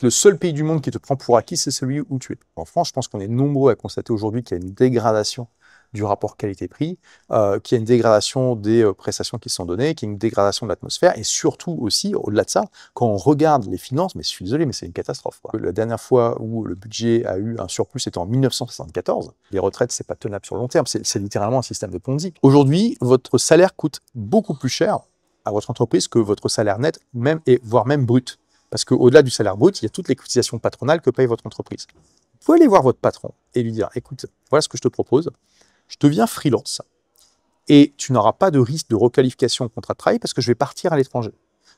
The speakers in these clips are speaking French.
le seul pays du monde qui te prend pour acquis, c'est celui où tu es. En France, je pense qu'on est nombreux à constater aujourd'hui qu'il y a une dégradation du rapport qualité-prix, qu'il y a une dégradation des prestations qui sont données, qu'il y a une dégradation de l'atmosphère, et surtout aussi, au-delà de ça, quand on regarde les finances, mais je suis désolé, mais c'est une catastrophe, quoi. La dernière fois où le budget a eu un surplus, c'était en 1974. Les retraites, c'est pas tenable sur le long terme, c'est littéralement un système de Ponzi. Aujourd'hui, votre salaire coûte beaucoup plus cher à votre entreprise que votre salaire net, même, et voire même brut. Parce qu'au-delà du salaire brut, il y a toutes les cotisations patronales que paye votre entreprise. Vous pouvez aller voir votre patron et lui dire, écoute, voilà ce que je te propose, je deviens freelance et tu n'auras pas de risque de requalification au contrat de travail parce que je vais partir à l'étranger.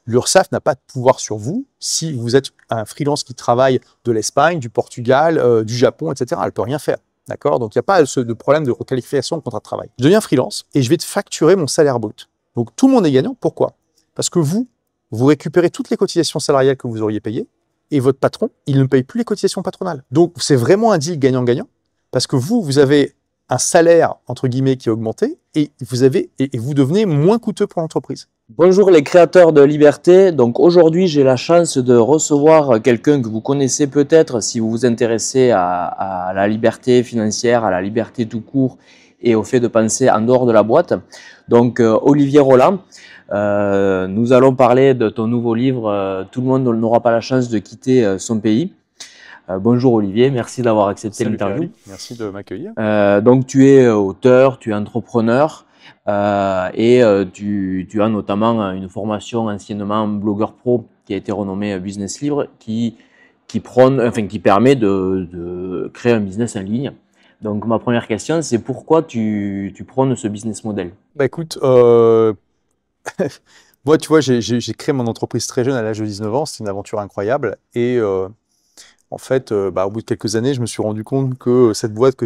L'URSSAF n'a pas de pouvoir sur vous si vous êtes un freelance qui travaille de l'Espagne, du Portugal, du Japon, etc. Elle ne peut rien faire. D'accord? Donc il n'y a pas de problème de requalification au contrat de travail. Je deviens freelance et je vais te facturer mon salaire brut. Donc tout le monde est gagnant. Pourquoi? Parce que vous récupérez toutes les cotisations salariales que vous auriez payées et votre patron, il ne paye plus les cotisations patronales. Donc c'est vraiment un deal gagnant-gagnant parce que vous avez un salaire, entre guillemets, qui a augmenté et vous devenez moins coûteux pour l'entreprise. Bonjour les créateurs de liberté. Donc aujourd'hui, j'ai la chance de recevoir quelqu'un que vous connaissez peut-être si vous vous intéressez à la liberté financière, à la liberté tout court et au fait de penser en dehors de la boîte. Donc Olivier Roland, nous allons parler de ton nouveau livre Tout le monde n'aura pas la chance de quitter son pays. Bonjour Olivier, merci d'avoir accepté l'interview. Merci de m'accueillir. Donc tu es auteur, tu es entrepreneur et tu as notamment une formation anciennement blogueur pro qui a été renommée Business Libre qui permet de créer un business en ligne. Donc ma première question, c'est pourquoi tu prônes ce business model? Bah écoute, moi tu vois, j'ai créé mon entreprise très jeune à l'âge de 19 ans, c'était une aventure incroyable et en fait, au bout de quelques années, je me suis rendu compte que cette boîte que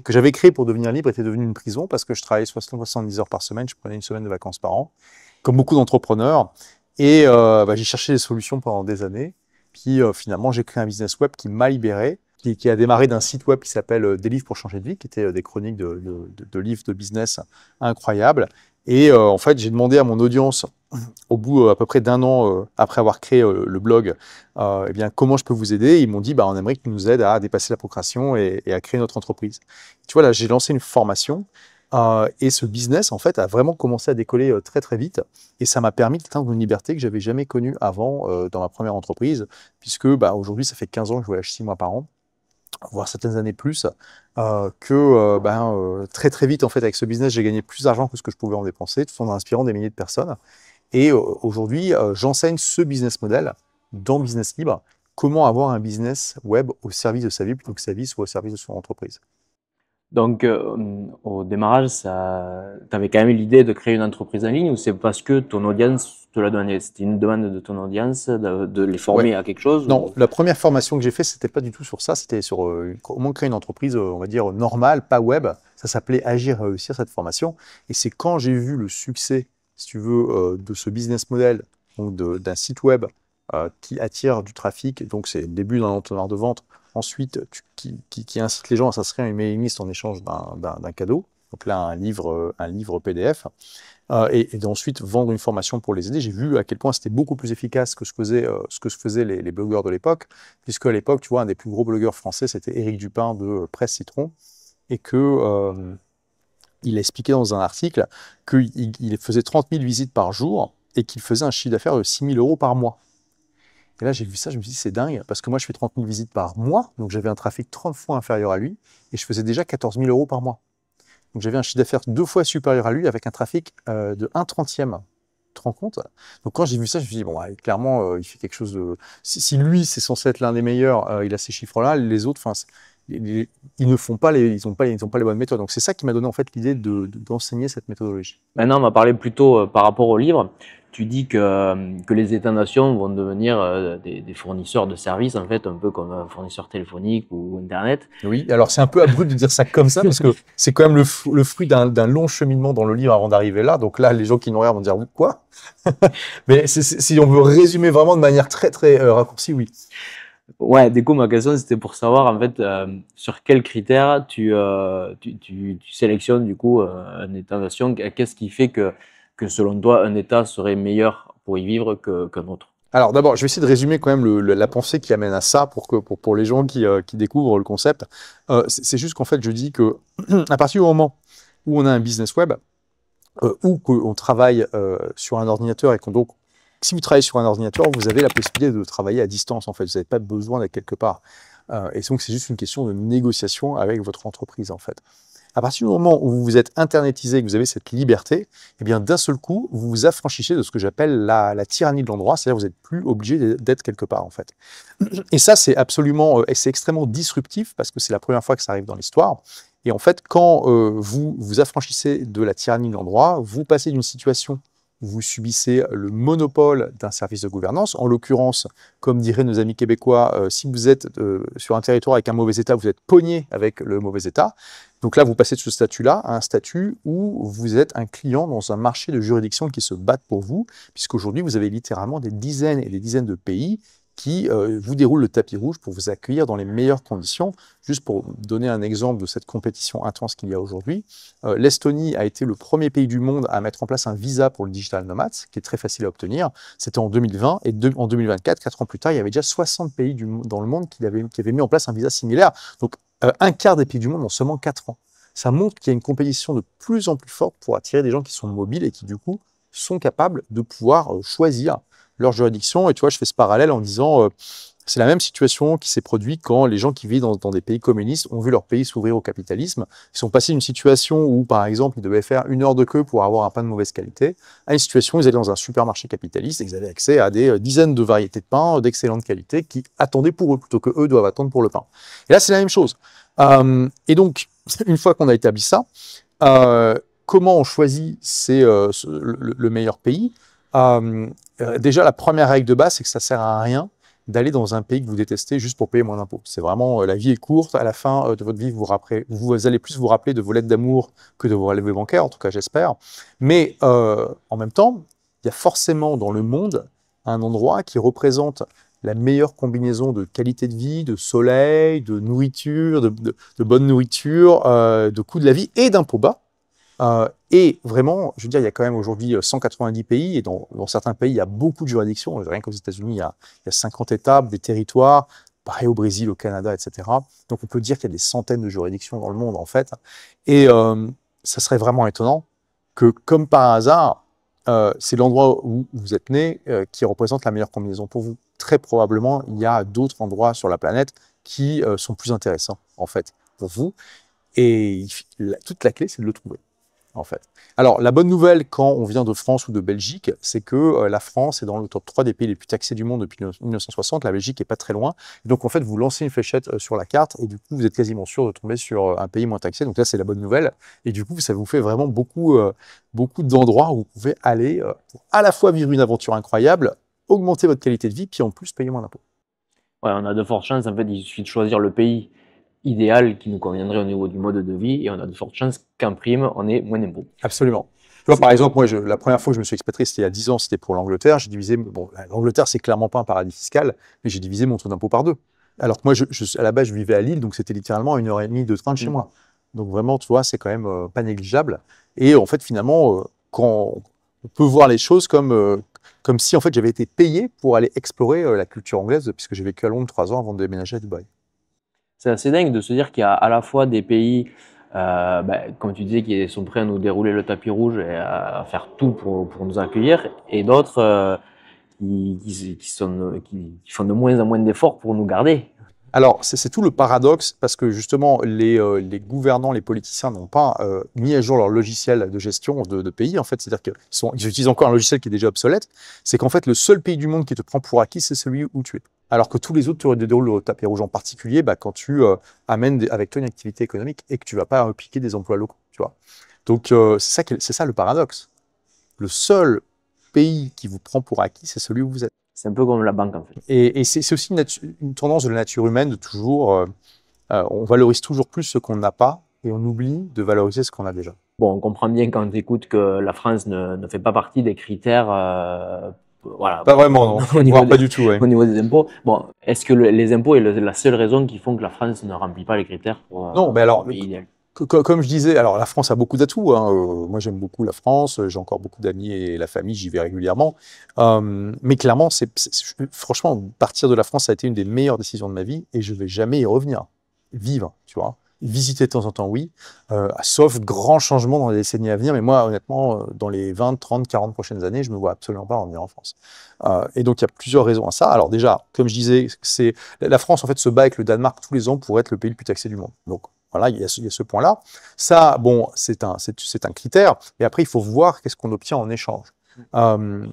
j'avais créée pour devenir libre était devenue une prison parce que je travaillais 60-70 heures par semaine, je prenais une semaine de vacances par an, comme beaucoup d'entrepreneurs. Et j'ai cherché des solutions pendant des années. Puis finalement, j'ai créé un business web qui m'a libéré, qui a démarré d'un site web qui s'appelle Des livres pour changer de vie, qui était des chroniques de livres de business incroyables. Et en fait, j'ai demandé à mon audience, au bout à peu près d'un an après avoir créé le blog, eh bien, comment je peux vous aider? Ils m'ont dit, on aimerait que tu nous aides à dépasser la procrastination et à créer notre entreprise. Tu vois, là, j'ai lancé une formation et ce business, en fait, a vraiment commencé à décoller très, très vite. Et ça m'a permis d'atteindre une liberté que j'avais jamais connue avant dans ma première entreprise, puisque aujourd'hui, ça fait 15 ans que je voyage 6 mois par an, voire certaines années plus, très très vite en fait avec ce business j'ai gagné plus d'argent que ce que je pouvais en dépenser, tout en inspirant des milliers de personnes. Et aujourd'hui j'enseigne ce business model dans Business Libre, comment avoir un business web au service de sa vie plutôt que sa vie soit au service de son entreprise. Donc, au démarrage, tu avais quand même l'idée de créer une entreprise en ligne ou c'est parce que ton audience te l'a donné? C'était une demande de ton audience de les former à quelque chose? Non, la première formation que j'ai faite, c'était pas du tout sur ça, c'était sur comment créer une entreprise, on va dire, normale, pas web. Ça s'appelait Agir et réussir, cette formation. Et c'est quand j'ai vu le succès, si tu veux, de ce business model, donc d'un site web qui attire du trafic, donc c'est le début d'un entonnoir de vente, ensuite qui incite les gens à s'inscrire à une mailing list en échange d'un cadeau, donc là un livre PDF, et ensuite vendre une formation pour les aider. J'ai vu à quel point c'était beaucoup plus efficace que ce que faisaient les blogueurs de l'époque, puisque à l'époque, tu vois, un des plus gros blogueurs français, c'était Éric Dupin de Presse Citron, et que il a expliqué dans un article qu'il faisait 30 000 visites par jour et qu'il faisait un chiffre d'affaires de 6 000 euros par mois. Et là, j'ai vu ça, je me suis dit, c'est dingue, parce que moi, je fais 30 000 visites par mois, donc j'avais un trafic 30 fois inférieur à lui, et je faisais déjà 14 000 euros par mois. Donc j'avais un chiffre d'affaires 2 fois supérieur à lui, avec un trafic de 1/30. Tu te rends compte? Donc quand j'ai vu ça, je me suis dit, bon, clairement, il fait quelque chose de... Si lui, c'est censé être l'un des meilleurs, il a ces chiffres-là, les autres, ils ne font pas ils ont pas les bonnes méthodes. Donc c'est ça qui m'a donné en fait l'idée d'enseigner cette méthodologie. Maintenant, on va parler plutôt par rapport au livre. Tu dis que les États-nations vont devenir des fournisseurs de services, en fait, un peu comme un fournisseur téléphonique ou Internet. Oui, alors c'est un peu abrupt de dire ça comme ça, parce que c'est quand même le fruit d'un long cheminement dans le livre avant d'arriver là. Donc là, les gens qui nous regardent vont dire « quoi ?» Mais si on veut résumer vraiment de manière très, très raccourcie, oui. Ouais, du coup, ma question, c'était pour savoir, en fait, sur quels critères tu sélectionnes, du coup, un État-nation. Qu'est-ce qui fait que selon toi, un État serait meilleur pour y vivre qu'un autre? Alors d'abord, je vais essayer de résumer quand même la pensée qui amène à ça pour les gens qui découvrent le concept. C'est juste qu'en fait, je dis que à partir du moment où on a un business web, ou qu'on travaille sur un ordinateur et donc, si vous travaillez sur un ordinateur, vous avez la possibilité de travailler à distance, en fait. Vous n'avez pas besoin d'être quelque part. Et donc, c'est juste une question de négociation avec votre entreprise, en fait. À partir du moment où vous êtes internetisé et que vous avez cette liberté, eh bien, d'un seul coup, vous vous affranchissez de ce que j'appelle la tyrannie de l'endroit, c'est-à-dire que vous n'êtes plus obligé d'être quelque part, en fait. Et ça, c'est c'est extrêmement disruptif parce que c'est la première fois que ça arrive dans l'histoire. Et en fait, quand vous vous affranchissez de la tyrannie de l'endroit, vous passez d'une situation où vous subissez le monopole d'un service de gouvernance. En l'occurrence, comme diraient nos amis québécois, si vous êtes sur un territoire avec un mauvais état, vous êtes pogné avec le mauvais état. Donc là, vous passez de ce statut-là à un statut où vous êtes un client dans un marché de juridictions qui se battent pour vous, puisqu'aujourd'hui, vous avez littéralement des dizaines et des dizaines de pays qui vous déroulent le tapis rouge pour vous accueillir dans les meilleures conditions. Juste pour donner un exemple de cette compétition intense qu'il y a aujourd'hui, l'Estonie a été le premier pays du monde à mettre en place un visa pour le digital nomade, qui est très facile à obtenir. C'était en 2020 et en 2024, 4 ans plus tard, il y avait déjà 60 pays dans le monde qui avaient mis en place un visa similaire. Donc un quart des pays du monde en seulement 4 ans. Ça montre qu'il y a une compétition de plus en plus forte pour attirer des gens qui sont mobiles et qui du coup sont capables de pouvoir choisir leur juridiction. Et tu vois, je fais ce parallèle en disant, c'est la même situation qui s'est produite quand les gens qui vivent dans des pays communistes ont vu leur pays s'ouvrir au capitalisme. Ils sont passés d'une situation où, par exemple, ils devaient faire 1 heure de queue pour avoir un pain de mauvaise qualité, à une situation où ils allaient dans un supermarché capitaliste et ils avaient accès à des dizaines de variétés de pain d'excellente qualité qui attendaient pour eux, plutôt que eux doivent attendre pour le pain. Et là, c'est la même chose. Et donc, une fois qu'on a établi ça, comment on choisit le meilleur pays? Déjà, la première règle de base, c'est que ça sert à rien d'aller dans un pays que vous détestez juste pour payer moins d'impôts. C'est vraiment, la vie est courte, à la fin de votre vie, vous allez plus vous rappeler de vos lettres d'amour que de vos relevés bancaires, en tout cas j'espère. Mais en même temps, il y a forcément dans le monde un endroit qui représente la meilleure combinaison de qualité de vie, de soleil, de nourriture, de bonne nourriture, de coût de la vie et d'impôts bas. Et vraiment, je veux dire, il y a quand même aujourd'hui 190 pays, et dans certains pays, il y a beaucoup de juridictions. Rien qu'aux États-Unis, il y a 50 États, des territoires, pareil au Brésil, au Canada, etc. Donc on peut dire qu'il y a des centaines de juridictions dans le monde, en fait. Et ça serait vraiment étonnant que, comme par hasard, c'est l'endroit où vous êtes né qui représente la meilleure combinaison pour vous. Très probablement, il y a d'autres endroits sur la planète qui sont plus intéressants, en fait, pour vous. Et toute la clé, c'est de le trouver, en fait. Alors, la bonne nouvelle quand on vient de France ou de Belgique, c'est que la France est dans le top 3 des pays les plus taxés du monde depuis 1960. La Belgique n'est pas très loin. Et donc, en fait, vous lancez une fléchette sur la carte et du coup, vous êtes quasiment sûr de tomber sur un pays moins taxé. Donc là, c'est la bonne nouvelle. Et du coup, ça vous fait vraiment beaucoup d'endroits où vous pouvez aller pour à la fois vivre une aventure incroyable, augmenter votre qualité de vie, puis en plus payer moins d'impôts. Ouais, on a de fortes chances, en fait, il suffit de choisir le pays idéal qui nous conviendrait au niveau du mode de vie et on a de fortes chances qu'en prime, on ait moins d'impôts. Absolument. Tu vois, par exemple, moi, la première fois que je me suis expatrié, c'était il y a 10 ans, c'était pour l'Angleterre. J'ai divisé, bon, l'Angleterre, c'est clairement pas un paradis fiscal, mais j'ai divisé mon taux d'impôt par 2. Alors que moi, à la base, je vivais à Lille, donc c'était littéralement 1h30 de train de chez moi. Donc vraiment, tu vois, c'est quand même pas négligeable. Et en fait, finalement, quand on peut voir les choses comme si, en fait, j'avais été payé pour aller explorer la culture anglaise, puisque j'ai vécu à Londres 3 ans avant de déménager à Dubaï. C'est assez dingue de se dire qu'il y a à la fois des pays, comme tu disais, qui sont prêts à nous dérouler le tapis rouge et à faire tout pour nous accueillir, et d'autres qui font de moins en moins d'efforts pour nous garder. Alors, c'est tout le paradoxe, parce que justement, les gouvernants, les politiciens n'ont pas mis à jour leur logiciel de gestion de pays, en fait. C'est-à-dire qu'ils utilisent encore un logiciel qui est déjà obsolète. C'est qu'en fait, le seul pays du monde qui te prend pour acquis, c'est celui où tu es. Alors que tous les autres te déroulent le tapis rouge, en particulier quand tu amènes avec toi une activité économique et que tu ne vas pas piquer des emplois locaux, tu vois. Donc, c'est ça le paradoxe. Le seul pays qui vous prend pour acquis, c'est celui où vous êtes. C'est un peu comme la banque, en fait. Et c'est aussi une tendance de la nature humaine de toujours, on valorise toujours plus ce qu'on n'a pas et on oublie de valoriser ce qu'on a déjà. Bon, on comprend bien quand on écoute que la France ne fait pas partie des critères, voilà. Pas vraiment, non. Voire pas du tout, ouais. Au niveau des impôts. Bon, est-ce que les impôts est la seule raison qui font que la France ne remplit pas les critères pour non, mais alors, le pays idéal? Comme je disais, alors la France a beaucoup d'atouts, hein. Moi, j'aime beaucoup la France, j'ai encore beaucoup d'amis et la famille, j'y vais régulièrement. Mais clairement, franchement, partir de la France, ça a été une des meilleures décisions de ma vie et je vais jamais y revenir. Vivre, tu vois. Visiter de temps en temps, oui, sauf grand changement dans les décennies à venir. Mais moi, honnêtement, dans les 20, 30, 40 prochaines années, je me vois absolument pas revenir en France. Et donc, il y a plusieurs raisons à ça. Alors déjà, comme je disais, la France, en fait, se bat avec le Danemark tous les ans pour être le pays le plus taxé du monde. Donc, voilà, il y a ce point-là. Ça, bon, c'est un critère. Et après, il faut voir qu'est-ce qu'on obtient en échange. Je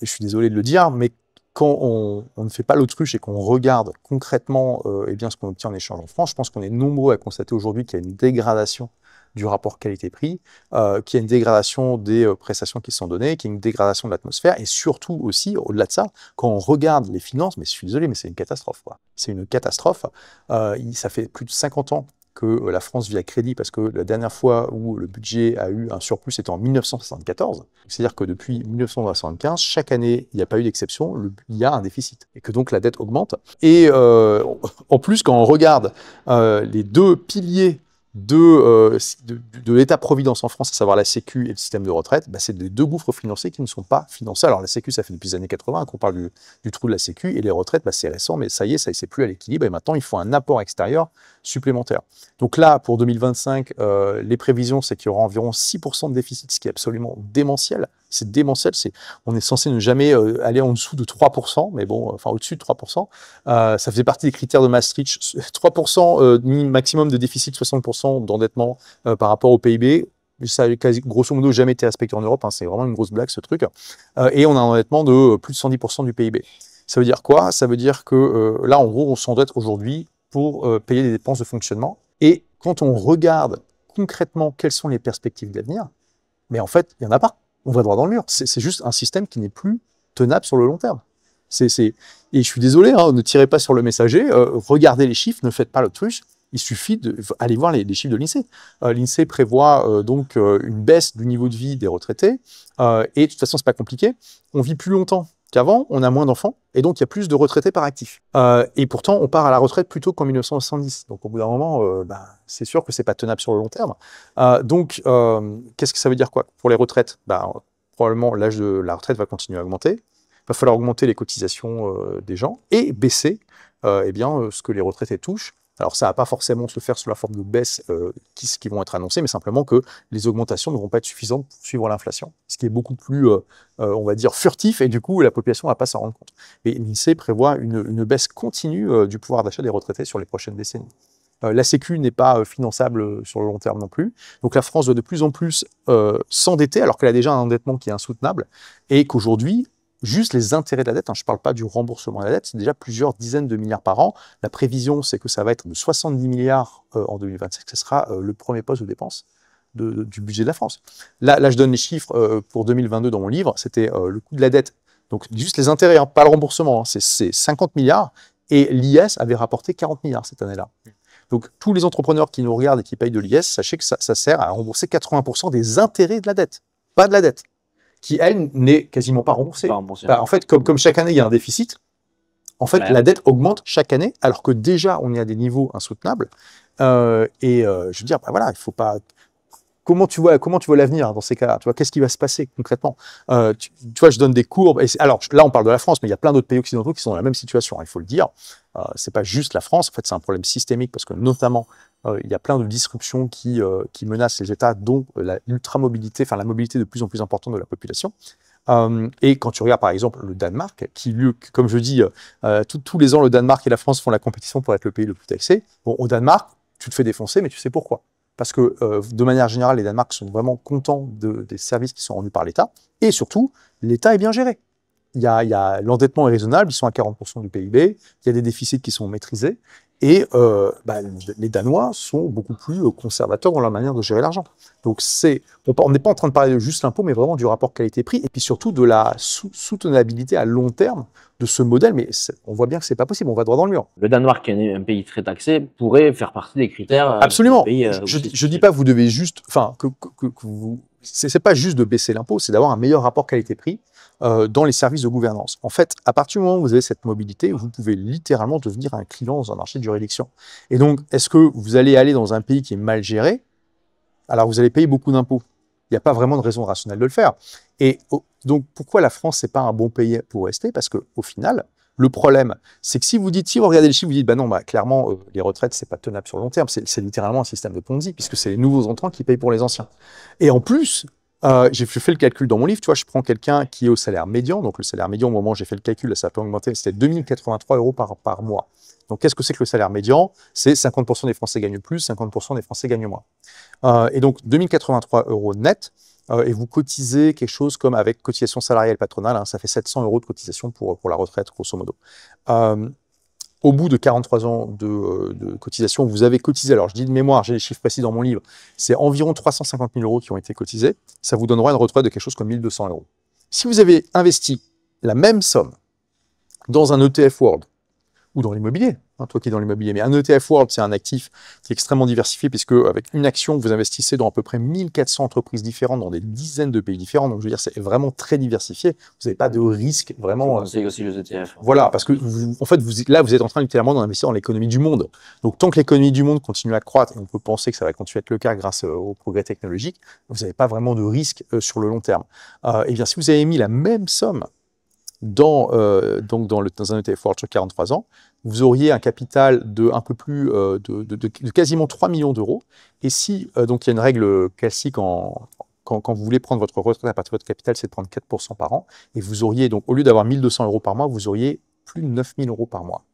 suis désolé de le dire, mais quand on ne fait pas l'autruche et qu'on regarde concrètement eh bien, ce qu'on obtient en échange en France, je pense qu'on est nombreux à constater aujourd'hui qu'il y a une dégradation du rapport qualité-prix, qu'il y a une dégradation des prestations qui sont données, qu'il y a une dégradation de l'atmosphère, et surtout aussi, au-delà de ça, quand on regarde les finances, mais je suis désolé, mais c'est une catastrophe, quoi. C'est une catastrophe. Ça fait plus de 50 ans que la France vit à crédit, parce que la dernière fois où le budget a eu un surplus, c'était en 1974. C'est-à-dire que depuis 1975, chaque année, il n'y a pas eu d'exception, il y a un déficit, et que donc la dette augmente. Et en plus, quand on regarde les deux piliers de l'État-providence en France, à savoir la Sécu et le système de retraite, c'est des deux gouffres financiers qui ne sont pas financés. Alors la Sécu, ça fait depuis les années 80 qu'on parle du trou de la Sécu, et les retraites, c'est récent, mais ça y est, c'est plus à l'équilibre, et maintenant il faut un apport extérieur supplémentaire. Donc là, pour 2025, les prévisions, c'est qu'il y aura environ 6% de déficit, ce qui est absolument démentiel. C'est démentiel, on est censé ne jamais aller en dessous de 3%, mais bon, enfin au-dessus de 3%. Ça faisait partie des critères de Maastricht. 3% maximum de déficit, 60% d'endettement par rapport au PIB. Ça a grosso modo jamais été respecté en Europe, hein, c'est vraiment une grosse blague ce truc. Et on a un endettement de plus de 110% du PIB. Ça veut dire quoi? Ça veut dire que là, en gros, on s'endette aujourd'hui pour payer des dépenses de fonctionnement. Et quand on regarde concrètement quelles sont les perspectives d'avenir, mais en fait, il n'y en a pas. On va droit dans le mur. C'est juste un système qui n'est plus tenable sur le long terme. Et je suis désolé, hein, ne tirez pas sur le messager, regardez les chiffres, ne faites pas l'autruche. Il suffit d'aller voir les chiffres de l'INSEE. L'INSEE prévoit donc une baisse du niveau de vie des retraités. Et de toute façon, c'est pas compliqué. On vit plus longtemps qu'avant, on a moins d'enfants, et donc il y a plus de retraités par actif. Et pourtant, on part à la retraite plus tôt qu'en 1970. Donc au bout d'un moment, c'est sûr que c'est pas tenable sur le long terme. Donc, qu'est-ce que ça veut dire quoi pour les retraites? Probablement, l'âge de la retraite va continuer à augmenter. Il va falloir augmenter les cotisations des gens et baisser ce que les retraités touchent. Alors ça ne va pas forcément se faire sous la forme de baisse qui vont être annoncées, mais simplement que les augmentations ne vont pas être suffisantes pour suivre l'inflation, ce qui est beaucoup plus, on va dire, furtif, et du coup la population ne va pas s'en rendre compte. Et l'INSEE prévoit une baisse continue du pouvoir d'achat des retraités sur les prochaines décennies. La Sécu n'est pas finançable sur le long terme non plus. Donc la France doit de plus en plus s'endetter, alors qu'elle a déjà un endettement qui est insoutenable, et qu'aujourd'hui, juste les intérêts de la dette, hein, je ne parle pas du remboursement de la dette, c'est déjà plusieurs dizaines de milliards par an. La prévision, c'est que ça va être de 70 milliards en 2025, ce sera le premier poste de dépense du budget de la France. Là, je donne les chiffres pour 2022 dans mon livre, c'était le coût de la dette, donc juste les intérêts, hein, pas le remboursement, hein, c'est 50 milliards, et l'IS avait rapporté 40 milliards cette année-là. Donc tous les entrepreneurs qui nous regardent et qui payent de l'IS, sachez que ça sert à rembourser 80% des intérêts de la dette, pas de la dette, qui, elle, n'est quasiment pas remboursée. En fait, comme chaque année, il y a un déficit, en fait, la dette augmente chaque année, alors que déjà, on est à des niveaux insoutenables. Je veux dire, voilà, il faut pas... Comment tu vois l'avenir dans ces cas-là? Tu vois, qu'est-ce qui va se passer concrètement? Tu vois, je donne des courbes. Alors là, on parle de la France, mais il y a plein d'autres pays occidentaux qui sont dans la même situation, hein, il faut le dire. C'est pas juste la France. En fait, c'est un problème systémique parce que notamment, il y a plein de disruptions qui menacent les États, dont l'ultramobilité, enfin la mobilité de plus en plus importante de la population. Et quand tu regardes par exemple le Danemark, qui, comme je dis, tous les ans, le Danemark et la France font la compétition pour être le pays le plus taxé. Bon, au Danemark, tu te fais défoncer, mais tu sais pourquoi. Parce que de manière générale, les Danemark sont vraiment contents des services qui sont rendus par l'État. Et surtout, l'État est bien géré. L'endettement est raisonnable, ils sont à 40% du PIB, il y a des déficits qui sont maîtrisés. Et les Danois sont beaucoup plus conservateurs dans la manière de gérer l'argent. Donc on n'est pas en train de parler de juste l'impôt, mais vraiment du rapport qualité-prix, et puis surtout de la soutenabilité à long terme de ce modèle. Mais on voit bien que c'est pas possible, on va droit dans le mur. Le Danemark, qui est un pays très taxé, pourrait faire partie des critères. Absolument. Je dis pas que vous devez juste, enfin c'est pas juste de baisser l'impôt, c'est d'avoir un meilleur rapport qualité-prix dans les services de gouvernance. En fait, à partir du moment où vous avez cette mobilité, vous pouvez littéralement devenir un client dans un marché de juridiction. Et donc, est-ce que vous allez aller dans un pays qui est mal géré? Alors, vous allez payer beaucoup d'impôts. Il n'y a pas vraiment de raison rationnelle de le faire. Et donc, pourquoi la France, c'est pas un bon pays pour rester? Parce qu'au final, le problème, c'est que si vous regardez les chiffres, vous dites, bah non, bah, clairement, les retraites, c'est pas tenable sur le long terme. C'est littéralement un système de Ponzi, puisque c'est les nouveaux entrants qui payent pour les anciens. Et en plus, j'ai fait le calcul dans mon livre, tu vois, je prends quelqu'un qui est au salaire médian. Donc, le salaire médian, au moment où j'ai fait le calcul, ça peut augmenter, c'était 2083 € par mois. Donc, qu'est-ce que c'est que le salaire médian? C'est 50% des Français gagnent plus, 50% des Français gagnent moins. Et donc, 2083 € net, et vous cotisez quelque chose comme avec cotisation salariale patronale, hein, ça fait 700 € de cotisation pour la retraite, grosso modo. Au bout de 43 ans de cotisation, vous avez cotisé, alors je dis de mémoire, j'ai les chiffres précis dans mon livre, c'est environ 350 000 € qui ont été cotisés, ça vous donnera une retraite de quelque chose comme 1200 €. Si vous avez investi la même somme dans un ETF World, ou dans l'immobilier, hein, toi qui es dans l'immobilier. Mais un ETF World, c'est un actif qui est extrêmement diversifié, puisque avec une action, vous investissez dans à peu près 1400 entreprises différentes, dans des dizaines de pays différents. Donc, je veux dire, c'est vraiment très diversifié. Vous n'avez pas de risque, vraiment. C'est aussi les ETF. Voilà, parce que, en fait, là, vous êtes en train littéralement d'investir dans l'économie du monde. Donc, tant que l'économie du monde continue à croître, et on peut penser que ça va continuer à être le cas grâce au progrès technologique, vous n'avez pas vraiment de risque sur le long terme. Et bien, si vous avez mis la même somme dans un ETF World sur 43 ans, vous auriez un capital de un peu plus de quasiment 3 millions d'euros. Et si, donc il y a une règle classique quand vous voulez prendre votre retraite à partir de votre capital, c'est de prendre 4% par an. Et vous auriez, donc au lieu d'avoir 1200 € par mois, vous auriez plus de 9000 € par mois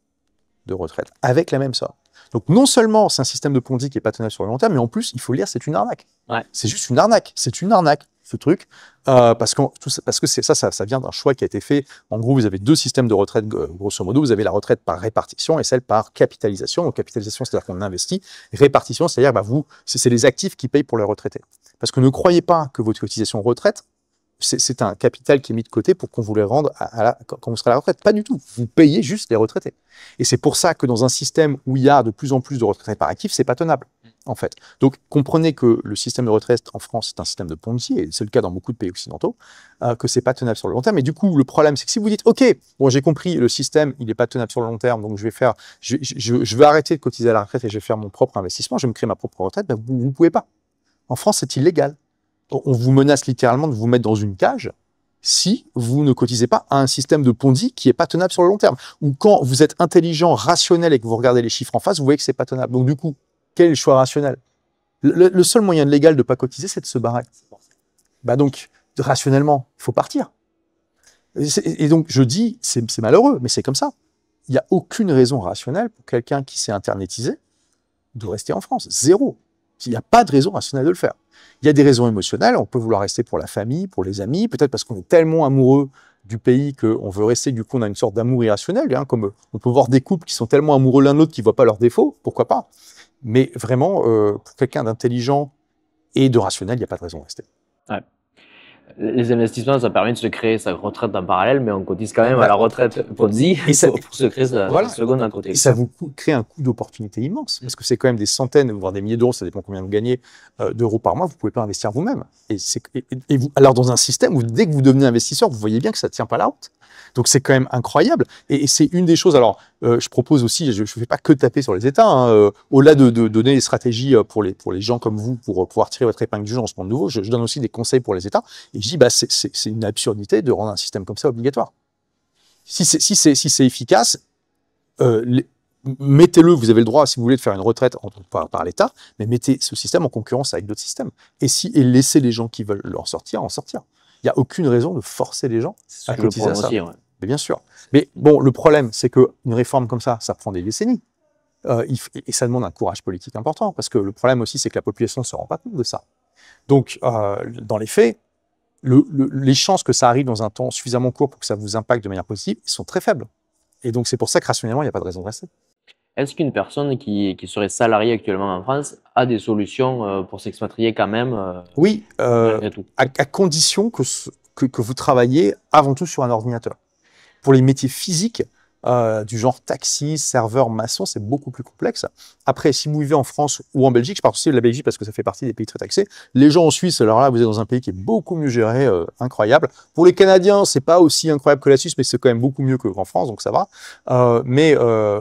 de retraite, avec la même somme. Donc non seulement c'est un système de Ponzi qui n'est pas tenable sur le long terme, mais en plus, il faut le dire, c'est une arnaque. Ouais. C'est juste une arnaque. C'est une arnaque, ce truc, parce que ça vient d'un choix qui a été fait. En gros, vous avez deux systèmes de retraite, grosso modo. Vous avez la retraite par répartition et celle par capitalisation. Donc capitalisation, c'est-à-dire qu'on investit. Répartition, c'est-à-dire bah, c'est les actifs qui payent pour les retraités. Parce que ne croyez pas que votre cotisation retraite, c'est un capital qui est mis de côté pour qu'on vous les rende quand vous serez à la retraite. Pas du tout. Vous payez juste les retraités. Et c'est pour ça que dans un système où il y a de plus en plus de retraités par actifs, c'est pas tenable, en fait. Donc, comprenez que le système de retraite en France, c'est un système de Ponzi, et c'est le cas dans beaucoup de pays occidentaux, que c'est pas tenable sur le long terme. Mais du coup, le problème, c'est que si vous dites, OK, bon, j'ai compris, le système, il est pas tenable sur le long terme, donc je vais arrêter de cotiser à la retraite et je vais faire mon propre investissement, je vais me créer ma propre retraite, ben, vous pouvez pas. En France, c'est illégal. On vous menace littéralement de vous mettre dans une cage si vous ne cotisez pas à un système de Ponzi qui n'est pas tenable sur le long terme. Ou quand vous êtes intelligent, rationnel et que vous regardez les chiffres en face, vous voyez que c'est pas tenable. Donc du coup, quel est le choix rationnel? Le seul moyen légal de ne pas cotiser, c'est de se barrer. Bah donc, rationnellement, il faut partir. Et donc, je dis, c'est malheureux, mais c'est comme ça. Il n'y a aucune raison rationnelle pour quelqu'un qui s'est internetisé de rester en France. Zéro. Il n'y a pas de raison rationnelle de le faire. Il y a des raisons émotionnelles, on peut vouloir rester pour la famille, pour les amis, peut-être parce qu'on est tellement amoureux du pays qu'on veut rester, du coup on a une sorte d'amour irrationnel, hein, comme on peut voir des couples qui sont tellement amoureux l'un de l'autre qu'ils ne voient pas leurs défauts, pourquoi pas. Mais vraiment, pour quelqu'un d'intelligent et de rationnel, il n'y a pas de raison de rester. Ouais. Les investissements, ça permet de se créer sa retraite en parallèle, mais on cotise quand même à la retraite Ponzi pour se créer sa seconde à côté. Et ça vous crée un coût d'opportunité immense, parce que c'est quand même des centaines, voire des milliers d'euros, ça dépend combien vous gagnez, d'euros par mois, vous ne pouvez pas investir vous-même. Alors dans un système où dès que vous devenez investisseur, vous voyez bien que ça ne tient pas la route. Donc c'est quand même incroyable. Et c'est une des choses, alors je propose aussi, je ne fais pas que taper sur les États, hein, au-delà de donner des stratégies pour les gens comme vous, pour pouvoir tirer votre épingle du jeu en ce monde nouveau, je donne aussi des conseils pour les États. Et je dis, bah, c'est une absurdité de rendre un système comme ça obligatoire. Si c'est efficace, mettez-le, vous avez le droit, si vous voulez, de faire une retraite par l'État, mais mettez ce système en concurrence avec d'autres systèmes. Et laissez les gens qui veulent en sortir. Il n'y a aucune raison de forcer les gens à cotiser à ça. Aussi, ouais. Mais bien sûr. Mais bon, le problème, c'est qu'une réforme comme ça prend des décennies. Et ça demande un courage politique important, parce que le problème aussi, c'est que la population ne se rend pas compte de ça. Donc, dans les faits, les chances que ça arrive dans un temps suffisamment court pour que ça vous impacte de manière positive sont très faibles. Et donc, c'est pour ça que rationnellement, il n'y a pas de raison de rester. Est-ce qu'une personne qui serait salariée actuellement en France a des solutions pour s'expatrier quand même Oui, à condition que vous travaillez avant tout sur un ordinateur. Pour les métiers physiques, du genre taxi, serveur, maçon, c'est beaucoup plus complexe. Après, si vous vivez en France ou en Belgique, je parle aussi de la Belgique parce que ça fait partie des pays très taxés. Les gens en Suisse, alors là, vous êtes dans un pays qui est beaucoup mieux géré, incroyable. Pour les Canadiens, c'est pas aussi incroyable que la Suisse, mais c'est quand même beaucoup mieux qu'en France, donc ça va.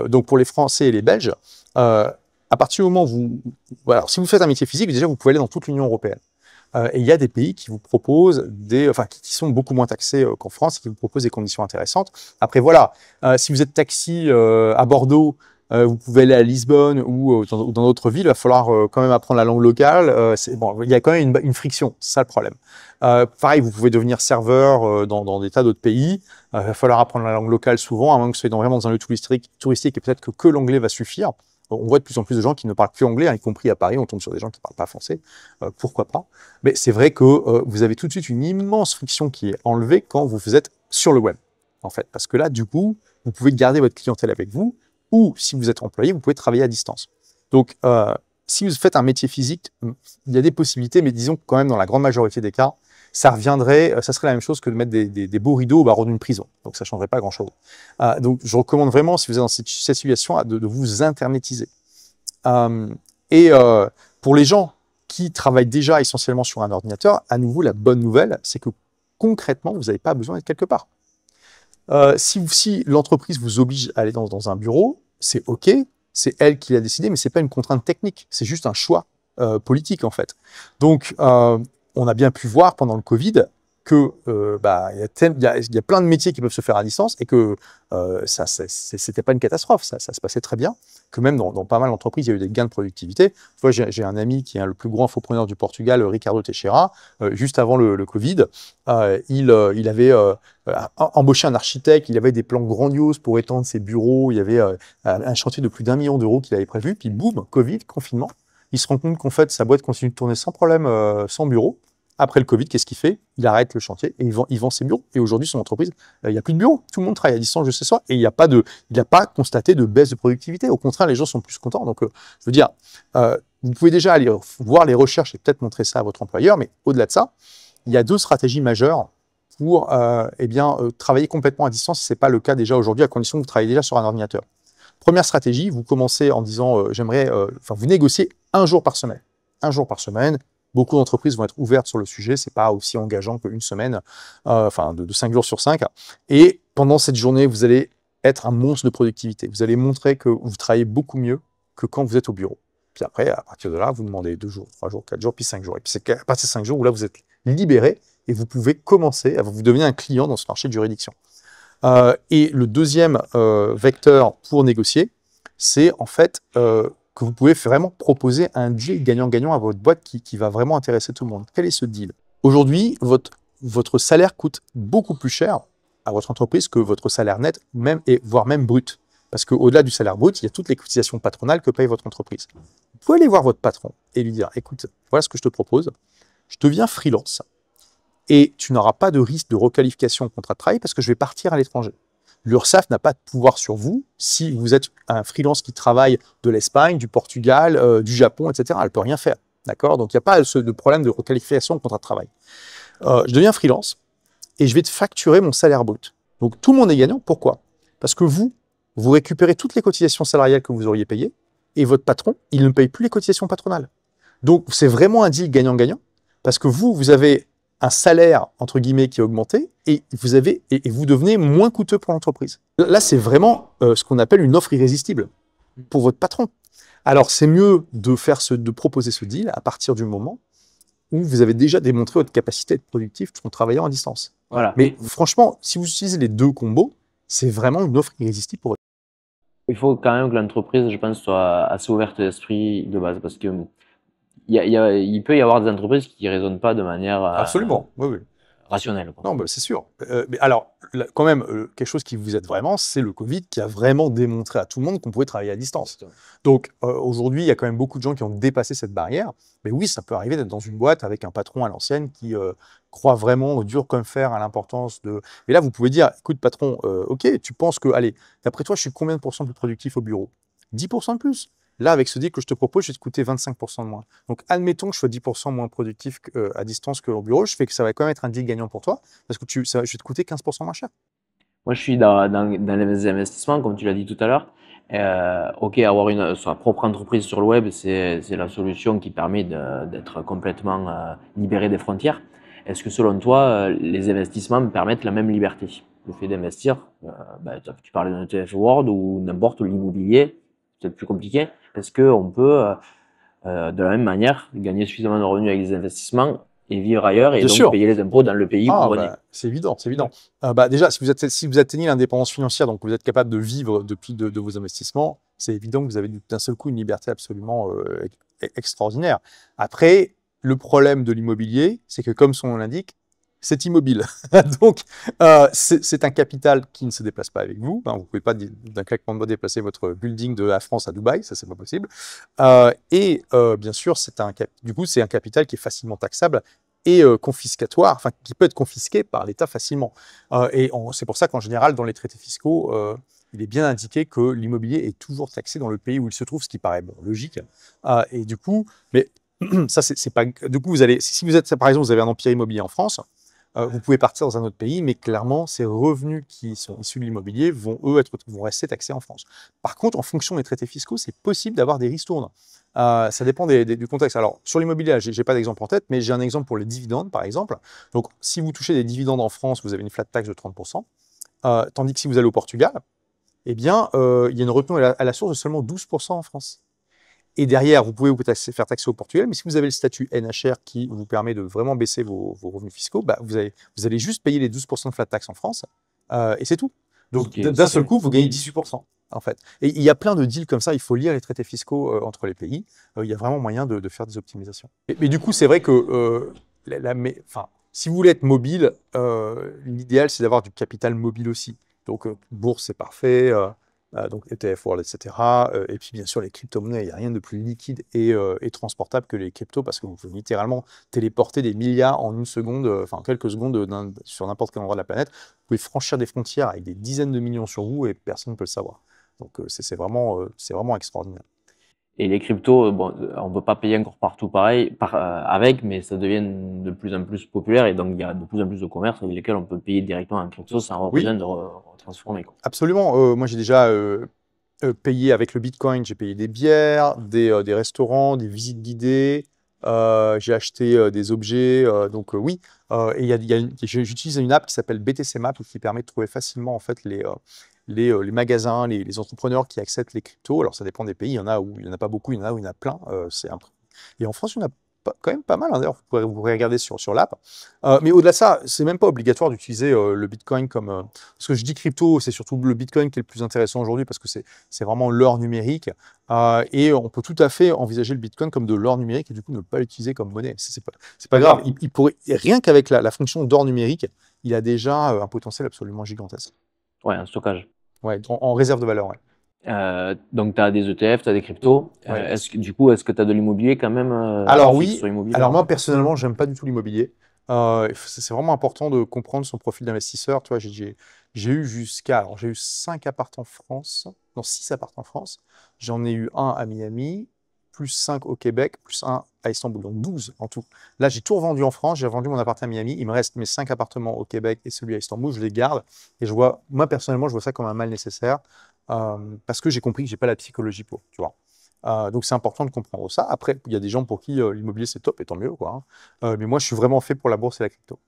Donc pour les Français et les Belges, à partir du moment où voilà, si vous faites un métier physique, déjà vous pouvez aller dans toute l'Union européenne. Et il y a des pays qui vous proposent qui sont beaucoup moins taxés qu'en France et qui vous proposent des conditions intéressantes. Après, voilà, si vous êtes taxi à Bordeaux, vous pouvez aller à Lisbonne ou dans d'autres villes, il va falloir quand même apprendre la langue locale. Bon, il y a quand même une friction, c'est ça le problème. Pareil, vous pouvez devenir serveur dans des tas d'autres pays. Il va falloir apprendre la langue locale souvent, à moins que vous soyez vraiment dans un lieu touristique et peut-être que l'anglais va suffire. On voit de plus en plus de gens qui ne parlent que anglais, hein, y compris à Paris, on tombe sur des gens qui ne parlent pas français, pourquoi pas. Mais c'est vrai que vous avez tout de suite une immense friction qui est enlevée quand vous êtes sur le web, en fait. Parce que là, du coup, vous pouvez garder votre clientèle avec vous, ou si vous êtes employé, vous pouvez travailler à distance. Donc, si vous faites un métier physique, il y a des possibilités, mais disons que quand même, dans la grande majorité des cas, ça serait la même chose que de mettre des beaux rideaux au barreau d'une prison. Donc, ça ne changerait pas grand-chose. Donc, je recommande vraiment, si vous êtes dans cette situation, de vous internetiser. Pour les gens qui travaillent déjà essentiellement sur un ordinateur, à nouveau, la bonne nouvelle, c'est que concrètement, vous n'avez pas besoin d'être quelque part. Si l'entreprise vous oblige à aller dans un bureau, c'est OK, c'est elle qui l'a décidé, mais c'est pas une contrainte technique, c'est juste un choix politique en fait. Donc, on a bien pu voir pendant le Covid que il y a plein de métiers qui peuvent se faire à distance et que c'était pas une catastrophe, ça se passait très bien, que même dans pas mal d'entreprises, il y a eu des gains de productivité. J'ai un ami qui est le plus grand infopreneur du Portugal, Ricardo Teixeira, juste avant le Covid, il avait embauché un architecte, il avait des plans grandioses pour étendre ses bureaux, il y avait un chantier de plus d'1 million d'euros qu'il avait prévu, puis boum, Covid, confinement, il se rend compte qu'en fait, sa boîte continue de tourner sans problème, sans bureau. Après le Covid, qu'est-ce qu'il fait? Il arrête le chantier et il vend ses bureaux. Et aujourd'hui, son entreprise, il n'y a plus de bureau. Tout le monde travaille à distance, je sais ça. Et il n'a pas constaté de baisse de productivité. Au contraire, les gens sont plus contents. Donc, je veux dire, vous pouvez déjà aller voir les recherches et peut-être montrer ça à votre employeur. Mais au-delà de ça, il y a 2 stratégies majeures pour travailler complètement à distance, si ce n'est pas le cas déjà aujourd'hui, à condition que vous travaillez déjà sur un ordinateur. Première stratégie, vous commencez en disant, vous négociez 1 jour par semaine. 1 jour par semaine. Beaucoup d'entreprises vont être ouvertes sur le sujet, c'est pas aussi engageant qu'une semaine, de 5 jours sur 5. Et pendant cette journée, vous allez être un monstre de productivité. Vous allez montrer que vous travaillez beaucoup mieux que quand vous êtes au bureau. Puis après, à partir de là, vous demandez 2 jours, 3 jours, 4 jours, puis 5 jours. Et puis c'est à partir de 5 jours où là, vous êtes libéré et vous pouvez commencer, vous devenez un client dans ce marché de juridiction. Et le deuxième vecteur pour négocier, c'est en fait que vous pouvez vraiment proposer un deal gagnant-gagnant à votre boîte qui va vraiment intéresser tout le monde. Quel est ce deal? Aujourd'hui, votre salaire coûte beaucoup plus cher à votre entreprise que votre salaire net, voire même brut. Parce qu'au-delà du salaire brut, il y a toutes les cotisations patronales que paye votre entreprise. Vous pouvez aller voir votre patron et lui dire, écoute, voilà ce que je te propose, je deviens freelance et tu n'auras pas de risque de requalification au contrat de travail parce que je vais partir à l'étranger. L'URSSAF n'a pas de pouvoir sur vous si vous êtes un freelance qui travaille de l'Espagne, du Portugal, du Japon, etc. Elle ne peut rien faire. D'accord? Donc, il n'y a pas de problème de requalification au contrat de travail. Je deviens freelance et je vais te facturer mon salaire brut. Donc, tout le monde est gagnant. Pourquoi? Parce que vous récupérez toutes les cotisations salariales que vous auriez payées et votre patron, il ne paye plus les cotisations patronales. Donc, c'est vraiment un deal gagnant-gagnant parce que vous avez un salaire, entre guillemets, qui est augmenté et vous devenez moins coûteux pour l'entreprise. Là, c'est vraiment ce qu'on appelle une offre irrésistible pour votre patron. Alors, c'est mieux de proposer ce deal à partir du moment où vous avez déjà démontré votre capacité de productif en travaillant à distance. Voilà. Mais franchement, si vous utilisez les 2 combos, c'est vraiment une offre irrésistible pour votre. Il faut quand même que l'entreprise, je pense, soit assez ouverte d'esprit de base parce que il peut y avoir des entreprises qui ne raisonnent pas de manière Absolument, oui. rationnelle. Non, bah, c'est sûr. Mais alors, quand même, quelque chose qui vous aide vraiment, c'est le Covid qui a vraiment démontré à tout le monde qu'on pouvait travailler à distance. Donc, aujourd'hui, il y a quand même beaucoup de gens qui ont dépassé cette barrière. Mais oui, ça peut arriver d'être dans une boîte avec un patron à l'ancienne qui croit vraiment dur comme fer à l'importance de. Et là, vous pouvez dire, écoute, patron, OK, tu penses que, allez, d'après toi, je suis combien de pourcents plus productif au bureau? 10% de plus. Là, avec ce deal que je te propose, je vais te coûter 25% de moins. Donc, admettons que je sois 10% moins productif à distance que au bureau. Je fais que ça va quand même être un deal gagnant pour toi parce que je vais te coûter 15% moins cher. Moi, je suis dans les investissements, comme tu l'as dit tout à l'heure. Ok, avoir sa propre entreprise sur le web, c'est la solution qui permet d'être complètement libéré des frontières. Est-ce que selon toi, les investissements permettent la même liberté? Le fait d'investir, tu parlais d'un ETF World ou n'importe l'immobilier, c'est peut-être plus compliqué. Est-ce qu'on peut, de la même manière, gagner suffisamment de revenus avec des investissements et vivre ailleurs et Bien donc sûr. payer les impôts dans le pays où Ah, on est? bah, c'est évident, c'est évident. Déjà, si vous atteignez l'indépendance financière, donc vous êtes capable de vivre depuis de vos investissements, c'est évident que vous avez d'un seul coup une liberté absolument extraordinaire. Après, le problème de l'immobilier, c'est que comme son nom l'indique, c'est immobile. Donc, c'est un capital qui ne se déplace pas avec vous. Hein, vous ne pouvez pas d'un claquement de doigts déplacer votre building de la France à Dubaï, ça, c'est pas possible. Bien sûr, du coup, c'est un capital qui est facilement taxable et confiscatoire, enfin qui peut être confisqué par l'État facilement. C'est pour ça qu'en général, dans les traités fiscaux, il est bien indiqué que l'immobilier est toujours taxé dans le pays où il se trouve, ce qui paraît bon, logique. Et du coup, mais ça, c'est pas. Du coup, si vous êtes, par exemple, vous avez un empire immobilier en France, vous pouvez partir dans un autre pays, mais clairement, ces revenus qui sont issus de l'immobilier vont, vont rester taxés en France. Par contre, en fonction des traités fiscaux, c'est possible d'avoir des ristournes. Ça dépend du contexte. Alors, sur l'immobilier, je n'ai pas d'exemple en tête, mais j'ai un exemple pour les dividendes, par exemple. Donc, si vous touchez des dividendes en France, vous avez une flat tax de 30%, tandis que si vous allez au Portugal, eh bien, il y a une retenue à la source de seulement 12% en France. Et derrière, vous pouvez faire taxer au Portugal, mais si vous avez le statut NHR qui vous permet de vraiment baisser vos revenus fiscaux, bah, vous allez juste payer les 12% de flat tax en France, et c'est tout. Donc, Ok. d'un seul coup, vous gagnez 18%, en fait. Et il y a plein de deals comme ça, il faut lire les traités fiscaux entre les pays. Il y a vraiment moyen de faire des optimisations. Mais du coup, c'est vrai que si vous voulez être mobile, l'idéal, c'est d'avoir du capital mobile aussi. Donc, bourse, c'est parfait. Donc ETF World, etc. Et puis bien sûr les crypto-monnaies, il n'y a rien de plus liquide et transportable que les cryptos parce que vous pouvez littéralement téléporter des milliards en une seconde, enfin quelques secondes sur n'importe quel endroit de la planète. Vous pouvez franchir des frontières avec des dizaines de millions sur vous et personne ne peut le savoir. Donc c'est vraiment extraordinaire. Et les cryptos, bon, on peut pas payer encore partout pareil, avec, mais ça devient de plus en plus populaire et donc il y a de plus en plus de commerces avec lesquels on peut payer directement en crypto sans avoir besoin Oui, de transformer, quoi. absolument. Moi j'ai déjà payé avec le Bitcoin, j'ai payé des bières, des restaurants, des visites guidées, j'ai acheté des objets, oui. Et j'utilise une app qui s'appelle BTC Map qui permet de trouver facilement en fait les magasins, les entrepreneurs qui acceptent les cryptos. Alors ça dépend des pays, il y en a où il n'y en a pas beaucoup, il y en a où il y en a plein. Et en France, il y en a quand même pas mal, hein, d'ailleurs, vous pourrez regarder sur l'app. Mais au-delà de ça, c'est même pas obligatoire d'utiliser le Bitcoin comme. Parce que je dis crypto, c'est surtout le Bitcoin qui est le plus intéressant aujourd'hui parce que c'est vraiment l'or numérique. Et on peut tout à fait envisager le Bitcoin comme de l'or numérique et du coup ne pas l'utiliser comme monnaie. C'est pas grave. Il pourrait, rien qu'avec la fonction d'or numérique, il a déjà un potentiel absolument gigantesque. Ouais, un stockage. Ouais, en réserve de valeur. Ouais. Donc tu as des ETF, tu as des cryptos. Ouais. Est-ce que tu as de l'immobilier quand même Alors fixe oui, sur immobilier? alors moi personnellement, j'aime pas du tout l'immobilier. C'est vraiment important de comprendre son profil d'investisseur. Tu vois, j'ai eu 5 appartements en France, non 6 appartements en France. J'en ai eu un à Miami, plus 5 au Québec, plus un à Istanbul, donc 12 en tout. Là, j'ai tout revendu en France, j'ai vendu mon appartement à Miami. Il me reste mes 5 appartements au Québec et celui à Istanbul, je les garde. Et moi personnellement, je vois ça comme un mal nécessaire parce que j'ai compris que j'ai pas la psychologie pour, tu vois. Donc c'est important de comprendre ça. Après, il y a des gens pour qui l'immobilier c'est top et tant mieux, quoi. Mais moi, je suis vraiment fait pour la bourse et la crypto.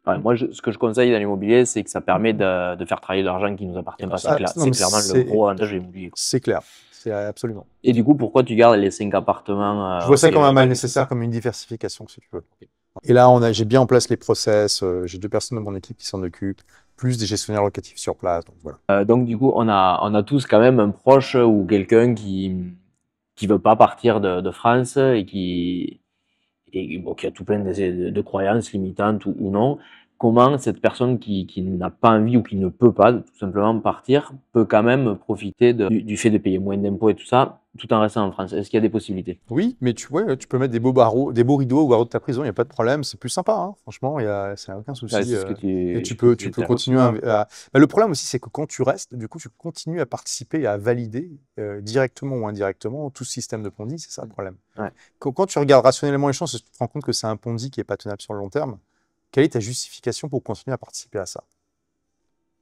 Ouais, moi, ce que je conseille dans l'immobilier, c'est que ça permet de faire travailler de l'argent qui nous appartient pas. Non, C'est mais clairement le gros avantage de l'immobilier, quoi. c'est clair, c'est absolument. Et du coup, pourquoi tu gardes les 5 appartements Je vois au ça comme un Québec? mal nécessaire, comme une diversification, si tu veux. Et là, j'ai bien en place les process. J'ai 2 personnes de mon équipe qui s'en occupent, plus des gestionnaires locatifs sur place. Donc voilà. Donc du coup, on a tous quand même un proche ou quelqu'un qui veut pas partir de France et bon, qui a tout plein de croyances limitantes ou non. Comment cette personne qui n'a pas envie ou qui ne peut pas tout simplement partir peut quand même profiter du fait de payer moins d'impôts et tout ça, tout en restant en France? Est-ce qu'il y a des possibilités? Oui, mais ouais, tu peux mettre des beaux barreaux, des beaux rideaux au barreau de ta prison, il n'y a pas de problème, c'est plus sympa, hein. Franchement, ça n'a aucun Ouais, souci. c'est ce que Et tu, tu ce que peux, tu tu viens de peux dire. continuer Bah, le problème aussi, c'est que quand tu restes, du coup, tu continues à participer et à valider directement ou indirectement tout ce système de Ponzi, c'est ça le problème. Ouais. Quand tu regardes rationnellement les choses, tu te rends compte que c'est un Ponzi qui n'est pas tenable sur le long terme. Quelle est ta justification pour continuer à participer à ça?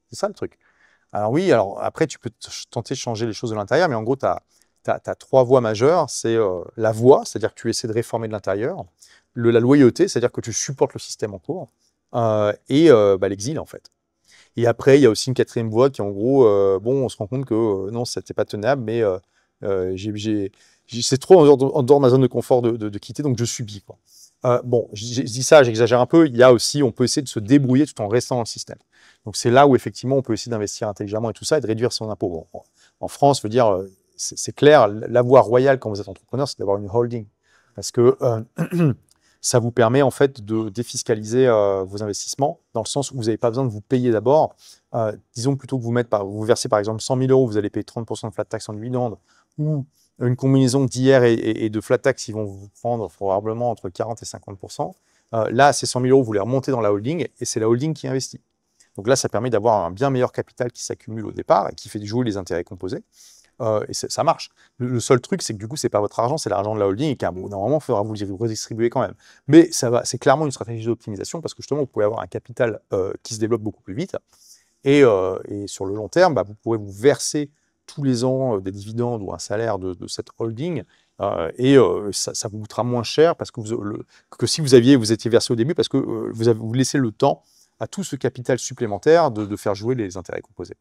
C'est ça le truc. Alors oui, alors après, tu peux tenter de changer les choses de l'intérieur, mais en gros, tu as 3 voies majeures. C'est la voie, c'est-à-dire que tu essaies de réformer de l'intérieur, la loyauté, c'est-à-dire que tu supportes le système en cours, et l'exil, en fait. Et après, il y a aussi une 4e voie qui, en gros, bon, on se rend compte que non, c'était pas tenable, mais c'est trop en dehors de ma zone de confort de quitter, donc je subis, quoi. Bon, je dis ça, j'exagère un peu. Il y a aussi, on peut essayer de se débrouiller tout en restant dans le système. Donc c'est là où effectivement on peut essayer d'investir intelligemment et tout ça et de réduire son impôt. Bon, en France, je veux dire, c'est clair, la voie royale quand vous êtes entrepreneur, c'est d'avoir une holding, parce que ça vous permet en fait de défiscaliser vos investissements, dans le sens où vous n'avez pas besoin de vous payer d'abord. Disons plutôt que vous versez par exemple 100 000 euros, vous allez payer 30% de flat tax en dividende, ou une combinaison d'IR et de flat tax, ils vont vous prendre probablement entre 40 et 50%. Là, ces 100 000 euros, vous les remontez dans la holding, et c'est la holding qui investit. Donc là, ça permet d'avoir un bien meilleur capital qui s'accumule au départ et qui fait jouer les intérêts composés. Et ça marche. Le seul truc, c'est que du coup, c'est pas votre argent, c'est l'argent de la holding et qu'à un bout d'un moment, il faudra vous le redistribuer quand même. Mais c'est clairement une stratégie d'optimisation parce que justement, vous pouvez avoir un capital qui se développe beaucoup plus vite. Et sur le long terme, vous pourrez vous verser tous les ans des dividendes ou un salaire de cette holding. Ça vous coûtera moins cher parce que, que si vous étiez versé au début, parce que vous laissez le temps à tout ce capital supplémentaire de faire jouer les intérêts composés.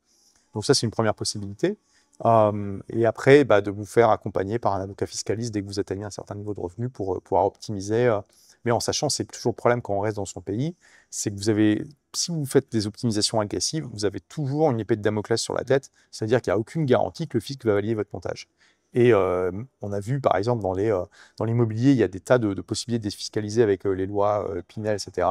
Donc ça, c'est une première possibilité. Et après, de vous faire accompagner par un avocat fiscaliste dès que vous atteignez un certain niveau de revenu pour pouvoir optimiser. Mais en sachant, c'est toujours le problème quand on reste dans son pays, c'est que si vous faites des optimisations agressives, vous avez toujours une épée de Damoclès sur la tête, c'est-à-dire qu'il n'y a aucune garantie que le fisc va valider votre montage. Et on a vu, par exemple, dans l'immobilier, il y a des tas de possibilités de défiscaliser avec les lois Pinel, etc.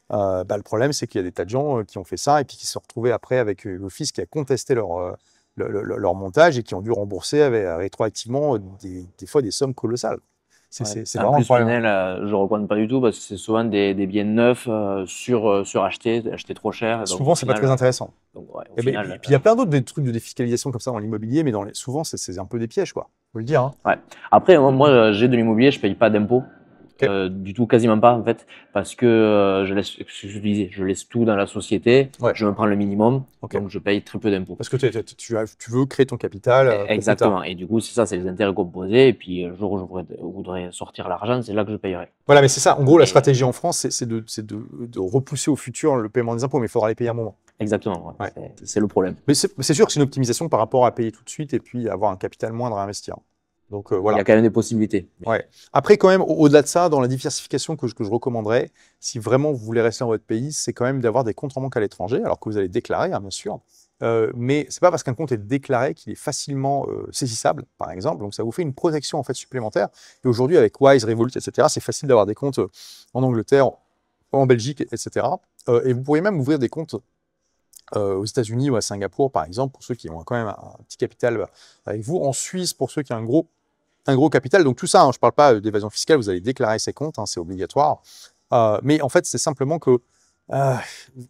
Le problème, c'est qu'il y a des tas de gens qui ont fait ça et puis qui se sont retrouvés après avec le fisc qui a contesté leur montage et qui ont dû rembourser rétroactivement des fois des sommes colossales. C'est En vraiment le plus, problème. Pinel, je ne recommande pas du tout parce que c'est souvent des biens neufs achetés trop cher. Souvent, c'est pas très intéressant. Donc, ouais, Et puis il y a plein d'autres trucs de défiscalisation comme ça dans l'immobilier, mais souvent, c'est un peu des pièges, quoi. Faut le dire. Hein. Ouais. Après, moi j'ai de l'immobilier, je paye pas d'impôts. Okay. Du tout, quasiment pas en fait, parce que je laisse tout dans la société, ouais. Je me prends le minimum, donc je paye très peu d'impôts. Parce que tu veux créer ton capital. Exactement, et du coup c'est ça, c'est les intérêts composés, et puis le jour où je voudrais sortir l'argent, c'est là que je payerai. Voilà, mais c'est ça, en gros la stratégie en France, c'est de repousser au futur le paiement des impôts, mais il faudra les payer à un moment. Exactement, ouais. C'est le problème. Mais c'est sûr que c'est une optimisation par rapport à payer tout de suite et puis avoir un capital moindre à investir. Donc, voilà. Il y a quand même des possibilités. Ouais. Après, quand même, au-delà de ça, dans la diversification que je recommanderais, si vraiment vous voulez rester dans votre pays, c'est quand même d'avoir des comptes en banque à l'étranger, alors que vous allez déclarer, hein, bien sûr. Mais c'est pas parce qu'un compte est déclaré qu'il est facilement saisissable, par exemple. Donc, ça vous fait une protection en fait supplémentaire. Et aujourd'hui, avec Wise, Revolut, etc., c'est facile d'avoir des comptes en Angleterre, en Belgique, etc. Et vous pourriez même ouvrir des comptes aux États-Unis ou à Singapour, par exemple, pour ceux qui ont quand même un petit capital avec vous. En Suisse, pour ceux qui ont un gros capital. Donc tout ça, hein, je ne parle pas d'évasion fiscale, vous allez déclarer ces comptes, hein, c'est obligatoire. Mais en fait, c'est simplement que,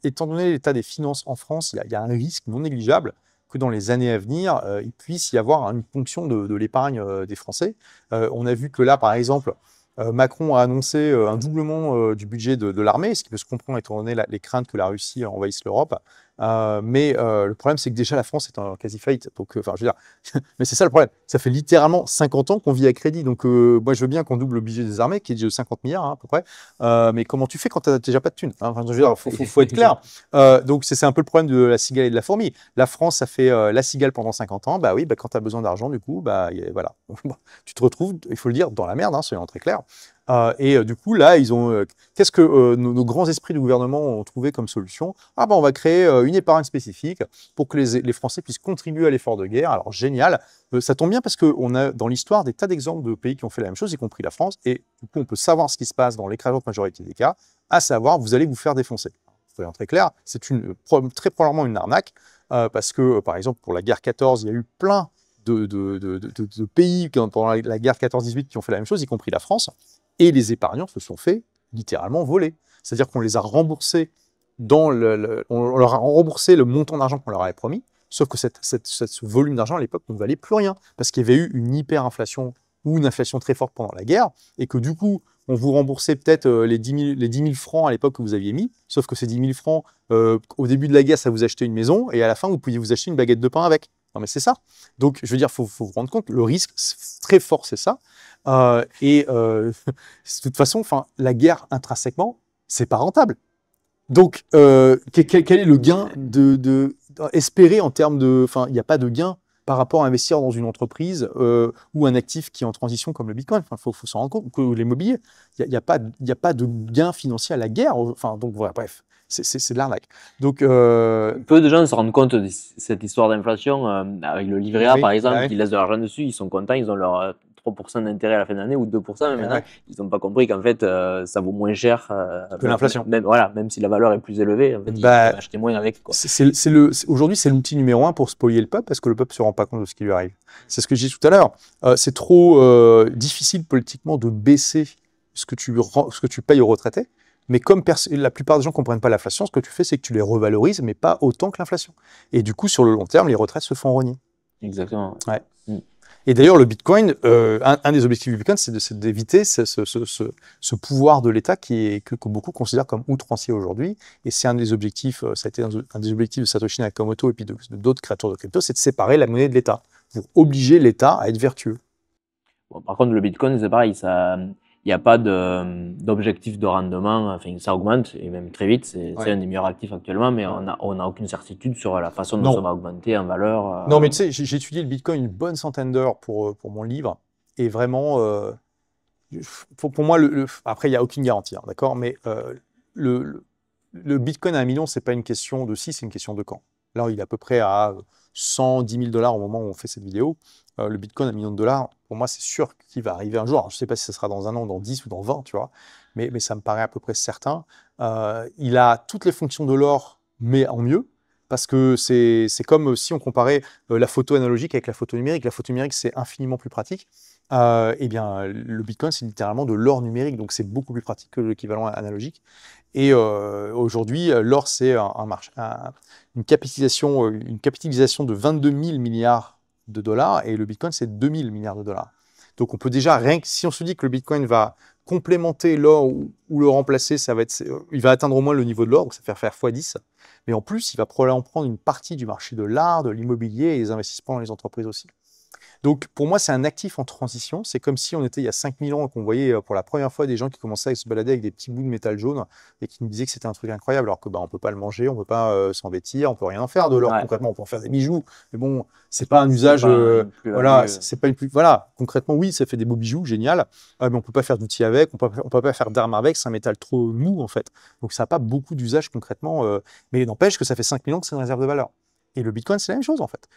étant donné l'état des finances en France, il y a un risque non négligeable que dans les années à venir, il puisse y avoir une ponction de l'épargne des Français. On a vu que là, par exemple, Macron a annoncé un doublement du budget de l'armée, ce qui peut se comprendre étant donné les craintes que la Russie envahisse l'Europe. Mais le problème, c'est que déjà la France est en quasi-faillite. Donc, je veux dire, mais c'est ça le problème. Ça fait littéralement 50 ans qu'on vit à crédit. Donc, moi, je veux bien qu'on double le budget des armées, qui est de 50 milliards hein, à peu près. Mais comment tu fais quand tu n'as déjà pas de thunes hein? Enfin, je veux dire, faut être clair. Donc, c'est un peu le problème de la cigale et de la fourmi. La France, ça fait la cigale pendant 50 ans. Bah oui, quand tu as besoin d'argent, du coup, voilà. Tu te retrouves, il faut le dire, dans la merde, hein, soyons très clairs. Du coup, là, ils ont. Qu'est-ce que nos grands esprits du gouvernement ont trouvé comme solution? On va créer une épargne spécifique pour que les Français puissent contribuer à l'effort de guerre. Alors, génial. Ça tombe bien parce qu'on a dans l'histoire des tas d'exemples de pays qui ont fait la même chose, y compris la France. Et du coup, on peut savoir ce qui se passe dans l'écrasante majorité des cas, à savoir, vous allez vous faire défoncer. Soyons très clairs, c'est très probablement une arnaque parce que, par exemple, pour la guerre 14, il y a eu plein de pays pendant la guerre 14-18 qui ont fait la même chose, y compris la France. Et les épargnants se sont fait littéralement voler. C'est-à-dire qu'on les a remboursés on leur a remboursé le montant d'argent qu'on leur avait promis, sauf que ce volume d'argent à l'époque ne valait plus rien, parce qu'il y avait eu une hyperinflation ou une inflation très forte pendant la guerre, et que du coup, on vous remboursait peut-être les 10 000 francs à l'époque que vous aviez mis, sauf que ces 10 000 francs, au début de la guerre, ça vous achetait une maison, et à la fin, vous pouviez vous acheter une baguette de pain avec. Non mais c'est ça. Donc, je veux dire, faut vous rendre compte, le risque très fort, c'est ça. De toute façon, la guerre, intrinsèquement, c'est pas rentable. Donc, quel est le gain espéré en termes de... Enfin, il n'y a pas de gain par rapport à investir dans une entreprise ou un actif qui est en transition comme le Bitcoin. Enfin, faut s'en rendre compte, que l'immobilier. Il n'y a pas de gain financier à la guerre. Enfin, donc voilà, bref, c'est de l'arnaque. Donc, peu de gens se rendent compte de cette histoire d'inflation avec le livret A, oui, par exemple, oui. qui laissent de l'argent dessus, ils sont contents, ils ont leur 3% d'intérêt à la fin de l'année ou 2%, mais maintenant, Ouais. ils n'ont pas compris qu'en fait, ça vaut moins cher Que l'inflation. Même si la valeur est plus élevée, en fait, ils Bah, peuvent acheter moins avec, quoi. Aujourd'hui, c'est l'outil numéro 1 pour spolier le peuple parce que le peuple ne se rend pas compte de ce qui lui arrive. C'est ce que je dis tout à l'heure. C'est trop difficile politiquement de baisser ce que tu payes aux retraités. Mais comme la plupart des gens ne comprennent pas l'inflation, ce que tu fais, c'est que tu les revalorises, mais pas autant que l'inflation. Et du coup, sur le long terme, les retraites se font rogner. Exactement. Ouais. Et d'ailleurs, le Bitcoin, un des objectifs du Bitcoin, c'est d'éviter ce pouvoir de l'État que beaucoup considèrent comme outrancier aujourd'hui. Et c'est un des objectifs, ça a été un des objectifs de Satoshi Nakamoto et puis d'autres créateurs de crypto, c'est de séparer la monnaie de l'État, pour obliger l'État à être vertueux. Bon, par contre, le Bitcoin, c'est pareil, il n'y a pas d'objectif de rendement, enfin, ça augmente, et même très vite, c'est un des meilleurs actifs actuellement, mais on n'a aucune certitude sur la façon dont ça va augmenter en valeur. Non, mais tu sais, j'ai étudié le Bitcoin une bonne centaine d'heures pour mon livre, et vraiment, pour moi, après, il n'y a aucune garantie, hein, d'accord, mais le Bitcoin à 1 million, c'est pas une question de si, c'est une question de quand. Là, il est à peu près à 110 000 $ au moment où on fait cette vidéo. Le Bitcoin à 1 million de dollars, pour moi, c'est sûr qu'il va arriver un jour. Alors, je ne sais pas si ce sera dans 1 an, dans 10 ou dans 20, tu vois, mais ça me paraît à peu près certain. Il a toutes les fonctions de l'or, mais en mieux, parce que c'est comme si on comparait la photo analogique avec la photo numérique. La photo numérique, c'est infiniment plus pratique. Eh bien, le Bitcoin, c'est littéralement de l'or numérique, donc c'est beaucoup plus pratique que l'équivalent analogique. Et aujourd'hui, l'or, c'est une capitalisation de 22 000 milliards de dollars, et le Bitcoin, c'est 2 000 milliards de dollars. Donc on peut déjà, rien que si on se dit que le Bitcoin va complémenter l'or ou le remplacer, il va atteindre au moins le niveau de l'or, donc ça va faire x10. Mais en plus, il va probablement prendre une partie du marché de l'art, de l'immobilier et des investissements dans les entreprises aussi. Donc, pour moi, c'est un actif en transition. C'est comme si on était il y a 5000 ans et qu'on voyait pour la première fois des gens qui commençaient à se balader avec des petits bouts de métal jaune et qui nous disaient que c'était un truc incroyable, alors que on peut pas le manger, on peut pas s'en vêtir, on peut rien en faire de l'or. Concrètement, on peut en faire des bijoux, mais bon, c'est pas un usage. Voilà, c'est pas une plus. Voilà, concrètement, oui, ça fait des beaux bijoux, génial, mais on peut pas faire d'outils avec, on peut pas faire d'armes avec, c'est un métal trop mou en fait. Donc, ça n'a pas beaucoup d'usage concrètement, mais il n'empêche que ça fait 5000 ans que c'est une réserve de valeur. Et le Bitcoin, c'est la même chose en fait.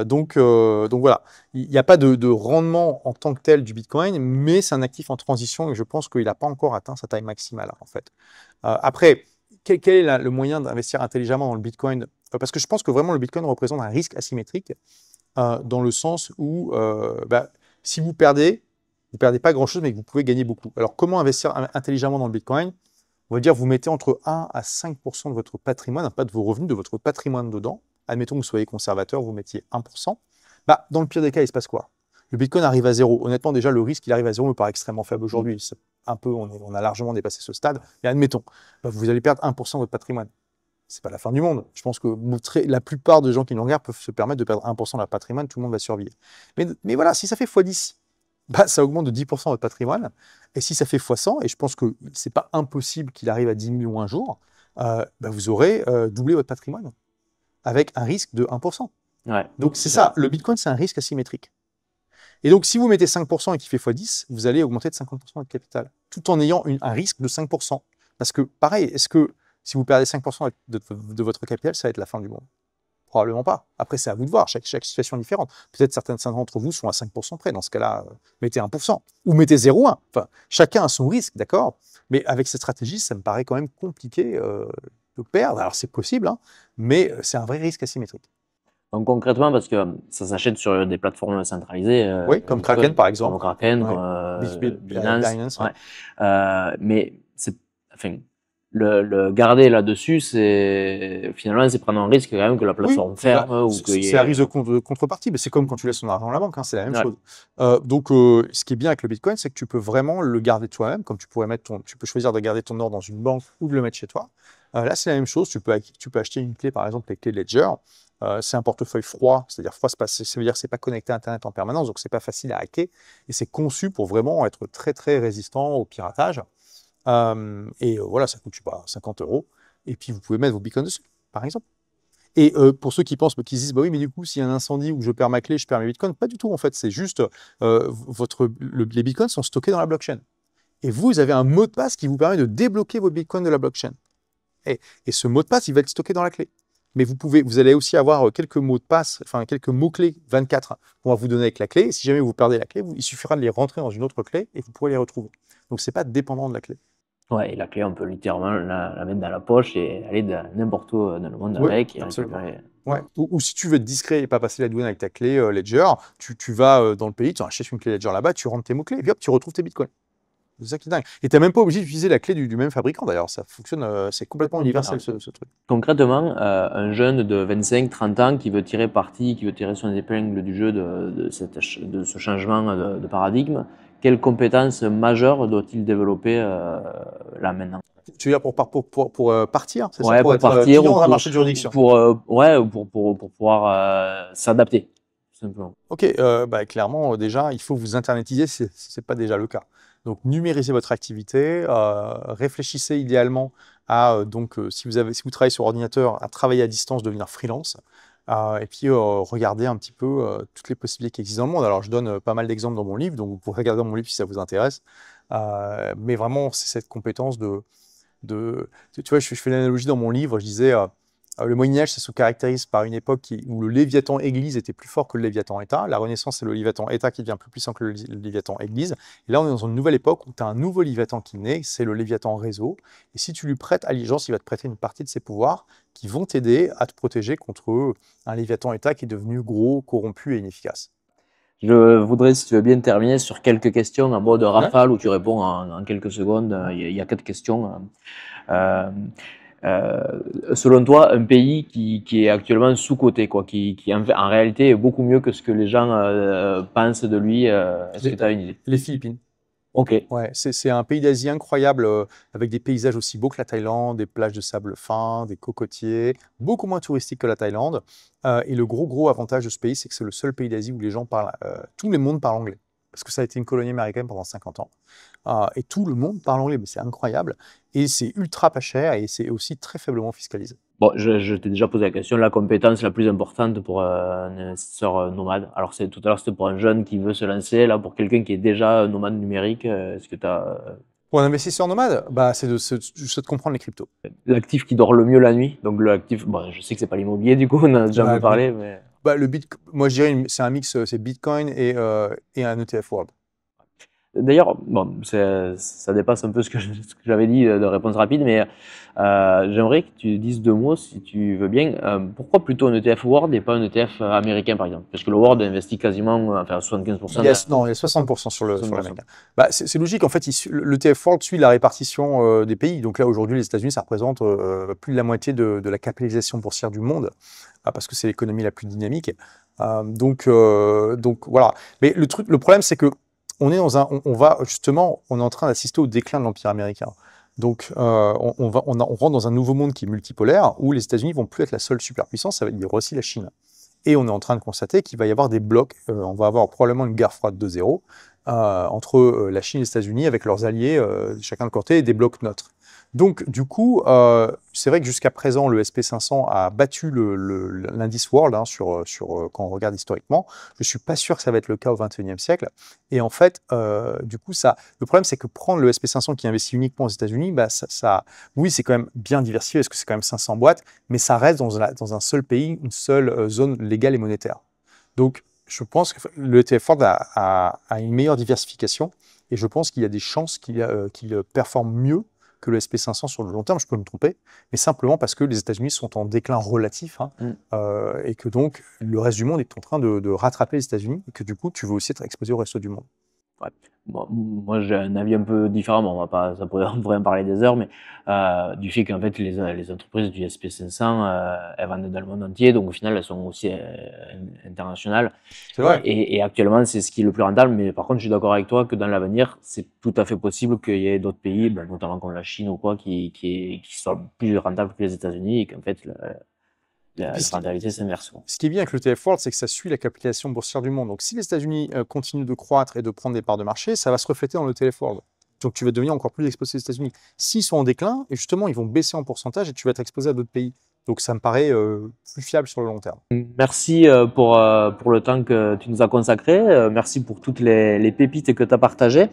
Donc voilà, il n'y a pas de rendement en tant que tel du Bitcoin, mais c'est un actif en transition et je pense qu'il n'a pas encore atteint sa taille maximale en fait. Après, quel est le moyen d'investir intelligemment dans le Bitcoin? Parce que je pense que vraiment le Bitcoin représente un risque asymétrique dans le sens où si vous perdez pas grand-chose, mais que vous pouvez gagner beaucoup. Alors comment investir intelligemment dans le Bitcoin? On va dire vous mettez entre 1 à 5% de votre patrimoine, pas de vos revenus, de votre patrimoine dedans. Admettons que vous soyez conservateur, vous mettiez 1%. Dans le pire des cas, il se passe quoi? Le Bitcoin arrive à zéro. Honnêtement, déjà, le risque qu'il arrive à zéro me paraît extrêmement faible aujourd'hui. On a largement dépassé ce stade. Mais admettons, vous allez perdre 1% de votre patrimoine. C'est pas la fin du monde. Je pense que la plupart des gens qui nous regardent peuvent se permettre de perdre 1% de leur patrimoine, tout le monde va survivre. Mais voilà, si ça fait x10, ça augmente de 10% votre patrimoine. Et si ça fait x100, et je pense que c'est pas impossible qu'il arrive à 10 millions un jour, vous aurez doublé votre patrimoine avec un risque de 1%. Ouais. Donc c'est ça, le Bitcoin, c'est un risque asymétrique. Et donc si vous mettez 5% et qu'il fait x10, vous allez augmenter de 50% votre capital, tout en ayant un risque de 5%. Parce que pareil, est-ce que si vous perdez 5% de votre capital, ça va être la fin du monde? Probablement pas. Après, c'est à vous de voir, chaque situation est différente. Peut-être certains d'entre vous sont à 5% près. Dans ce cas-là, mettez 1%. Ou mettez 0,1. Enfin, chacun a son risque, d'accord? Mais avec cette stratégie, ça me paraît quand même compliqué de perdre. Alors, c'est possible, hein, mais c'est un vrai risque asymétrique. Donc concrètement, parce que ça s'achète sur des plateformes centralisées. Oui, comme Kraken, par exemple. Comme Kraken, comme Binance. mais le garder là-dessus, finalement, c'est prendre un risque quand même que la plateforme ferme ou qu'il y c'est un ait... risque de contrepartie, mais c'est comme quand tu laisses ton argent à la banque, hein, c'est la même Ouais. chose. Donc, ce qui est bien avec le Bitcoin, c'est que tu peux vraiment le garder toi-même, comme tu pourrais tu peux choisir de garder ton or dans une banque ou de le mettre chez toi. Là, c'est la même chose. Tu peux acheter une clé, par exemple, les clés Ledger. C'est un portefeuille froid, c'est-à-dire froid, ça veut dire que c'est pas connecté à Internet en permanence, donc c'est pas facile à hacker, et c'est conçu pour vraiment être très très résistant au piratage. Voilà, ça coûte, je sais pas, 50 €. Et puis, vous pouvez mettre vos bitcoins dessus, par exemple. Et pour ceux qui pensent, qui se disent, bah oui, mais du coup, s'il y a un incendie ou que je perds ma clé, je perds mes bitcoins, pas du tout, en fait. C'est juste, les bitcoins sont stockés dans la blockchain. Et vous avez un mot de passe qui vous permet de débloquer vos bitcoins de la blockchain. Et ce mot de passe, il va être stocké dans la clé. Mais vous allez aussi avoir quelques mots de passe, enfin quelques mots-clés 24 qu'on va vous donner avec la clé. Et si jamais vous perdez la clé, il suffira de les rentrer dans une autre clé et vous pourrez les retrouver. Donc, c'est pas dépendant de la clé. Ouais, et la clé, on peut littéralement la mettre dans la poche et aller n'importe où dans le monde Oui, avec et absolument. récupérer. Ouais. Ou si tu veux être discret et pas passer la douane avec ta clé Ledger, tu vas dans le pays, tu achètes une clé Ledger là-bas, tu rentres tes mots-clés, et puis hop, tu retrouves tes bitcoins. C'est ça qui est dingue. Et tu n'es même pas obligé d'utiliser la clé du même fabricant d'ailleurs. Ça fonctionne, c'est complètement universel ce truc. Concrètement, un jeune de 25-30 ans qui veut tirer parti, qui veut tirer son épingle du jeu de ce changement de paradigme, quelles compétences majeures doit-il développer là maintenant? Tu veux dire pour partir, c'est ça? Ouais, Pour pour être partir client ou dans un marché de juridiction? ouais, pour pouvoir s'adapter, tout simplement. Ok, clairement, déjà, il faut vous internatiser si ce n'est pas déjà le cas. Donc, numérisez votre activité, réfléchissez idéalement à, si vous travaillez sur ordinateur, à travailler à distance, devenir freelance, et puis regardez un petit peu toutes les possibilités qui existent dans le monde. Alors, je donne pas mal d'exemples dans mon livre, donc vous pourrez regarder dans mon livre si ça vous intéresse. Mais vraiment, c'est cette compétence tu vois, je fais l'analogie dans mon livre, je disais, le Moyen-Âge, ça se caractérise par une époque où le Léviathan Église était plus fort que le Léviathan État. La Renaissance, c'est le Léviathan État qui devient plus puissant que le Léviathan Église. Et là, on est dans une nouvelle époque où tu as un nouveau Léviathan qui naît, c'est le Léviathan Réseau. Et si tu lui prêtes allégeance, il va te prêter une partie de ses pouvoirs qui vont t'aider à te protéger contre un Léviathan État qui est devenu gros, corrompu et inefficace. Je voudrais, si tu veux bien, terminer sur quelques questions en mode rafale où tu réponds en quelques secondes. Il y a 4 questions. Euh, Selon toi, un pays qui est actuellement sous-coté, quoi, qui en réalité est beaucoup mieux que ce que les gens pensent de lui, est-ce que tu as une idée? Les Philippines. Ok. Ouais, c'est un pays d'Asie incroyable, avec des paysages aussi beaux que la Thaïlande, des plages de sable fin, des cocotiers, beaucoup moins touristique que la Thaïlande. Et le gros avantage de ce pays, c'est que c'est le seul pays d'Asie où les gens parlent, tout le monde parle anglais. Parce que ça a été une colonie américaine pendant 50 ans. Et tout le monde parle anglais, mais c'est incroyable. Et c'est ultra pas cher et c'est aussi très faiblement fiscalisé. Bon, je t'ai déjà posé la question, la compétence la plus importante pour un investisseur nomade. Alors, tout à l'heure, c'était pour un jeune qui veut se lancer. Là, pour quelqu'un qui est déjà un nomade numérique, est-ce que tu as Pour un investisseur nomade, c'est juste de comprendre les cryptos. l'actif qui dort le mieux la nuit? Donc, l'actif, bon, je sais que c'est pas l'immobilier, du coup, on en a déjà un peu parlé, mais... Moi, je dirais, c'est un mix, c'est Bitcoin et un ETF World. D'ailleurs, bon, ça dépasse un peu ce que j'avais dit de réponse rapide, mais j'aimerais que tu dises 2 mots, si tu veux bien. Pourquoi plutôt un ETF World et pas un ETF américain, par exemple? Parce que le World investit quasiment, enfin 75%. Non, il y a 60% sur 60%. l'américain. C'est logique, en fait, l'ETF World suit la répartition des pays. Donc là, aujourd'hui, les États-Unis, ça représente plus de la moitié de la capitalisation boursière du monde, parce que c'est l'économie la plus dynamique. Donc voilà. Mais le problème, c'est que on est on est en train d'assister au déclin de l'Empire américain. Donc, on rentre dans un nouveau monde qui est multipolaire, où les États-Unis vont plus être la seule superpuissance, ça va être aussi la Chine. Et on est en train de constater qu'il va y avoir des blocs. On va avoir probablement une guerre froide 2.0 entre la Chine et les États-Unis avec leurs alliés, chacun de côté, et des blocs neutres. Donc, du coup, c'est vrai que jusqu'à présent, le SP500 a battu l'indice World quand on regarde historiquement. Je ne suis pas sûr que ça va être le cas au XXIe siècle. Et en fait, du coup, le problème, c'est que prendre le SP500 qui investit uniquement aux États-Unis, oui, c'est quand même bien diversifié parce que c'est quand même 500 boîtes, mais ça reste dans un seul pays, une seule zone légale et monétaire. Donc, je pense que le ETF Ford a une meilleure diversification et je pense qu'il y a des chances qu'il performe mieux que le SP500 sur le long terme. Je peux me tromper, mais simplement parce que les États-Unis sont en déclin relatif et que donc le reste du monde est en train de rattraper les États-Unis et que du coup, tu veux aussi être exposé au reste du monde. Ouais. Bon, moi, j'ai un avis un peu différent. Bon, on pourrait en parler des heures, mais du fait qu'en fait, les entreprises du SP 500, elles vendent dans le monde entier, donc au final, elles sont aussi internationales. C'est vrai. Et actuellement, c'est ce qui est le plus rentable. Mais par contre, je suis d'accord avec toi que dans l'avenir, c'est tout à fait possible qu'il y ait d'autres pays, ben, notamment comme la Chine ou quoi, qui soient plus rentables que les États-Unis et qu'en fait, Et puis, la rentabilité s'inverse. ce qui est bien avec le ETF World, c'est que ça suit la capitalisation boursière du monde. Donc, si les États-Unis continuent de croître et de prendre des parts de marché, ça va se refléter dans le ETF World. Donc, tu vas devenir encore plus exposé aux États-Unis. S'ils sont en déclin, et justement, ils vont baisser en pourcentage et tu vas être exposé à d'autres pays. Donc, ça me paraît plus fiable sur le long terme. Merci pour le temps que tu nous as consacré. Merci pour toutes les pépites que tu as partagées.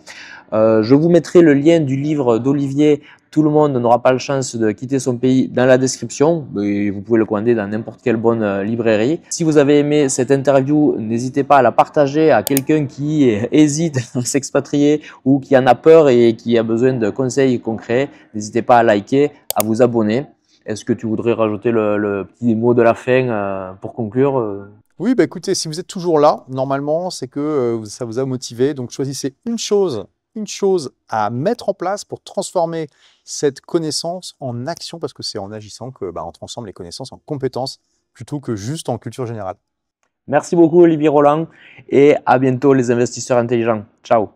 Je vous mettrai le lien du livre d'Olivier Tout le monde n'aura pas la chance de quitter son pays dans la description. Et vous pouvez le commander dans n'importe quelle bonne librairie. Si vous avez aimé cette interview, n'hésitez pas à la partager à quelqu'un qui hésite à s'expatrier ou qui en a peur et qui a besoin de conseils concrets. N'hésitez pas à liker, à vous abonner. Est-ce que tu voudrais rajouter le petit mot de la fin pour conclure Oui, bah écoutez, si vous êtes toujours là, normalement, c'est que ça vous a motivé. Donc, choisissez une chose à mettre en place pour transformer cette connaissance en action, parce que c'est en agissant que on transforme les connaissances en compétences plutôt que juste en culture générale. Merci beaucoup Olivier Roland et à bientôt les investisseurs intelligents. Ciao.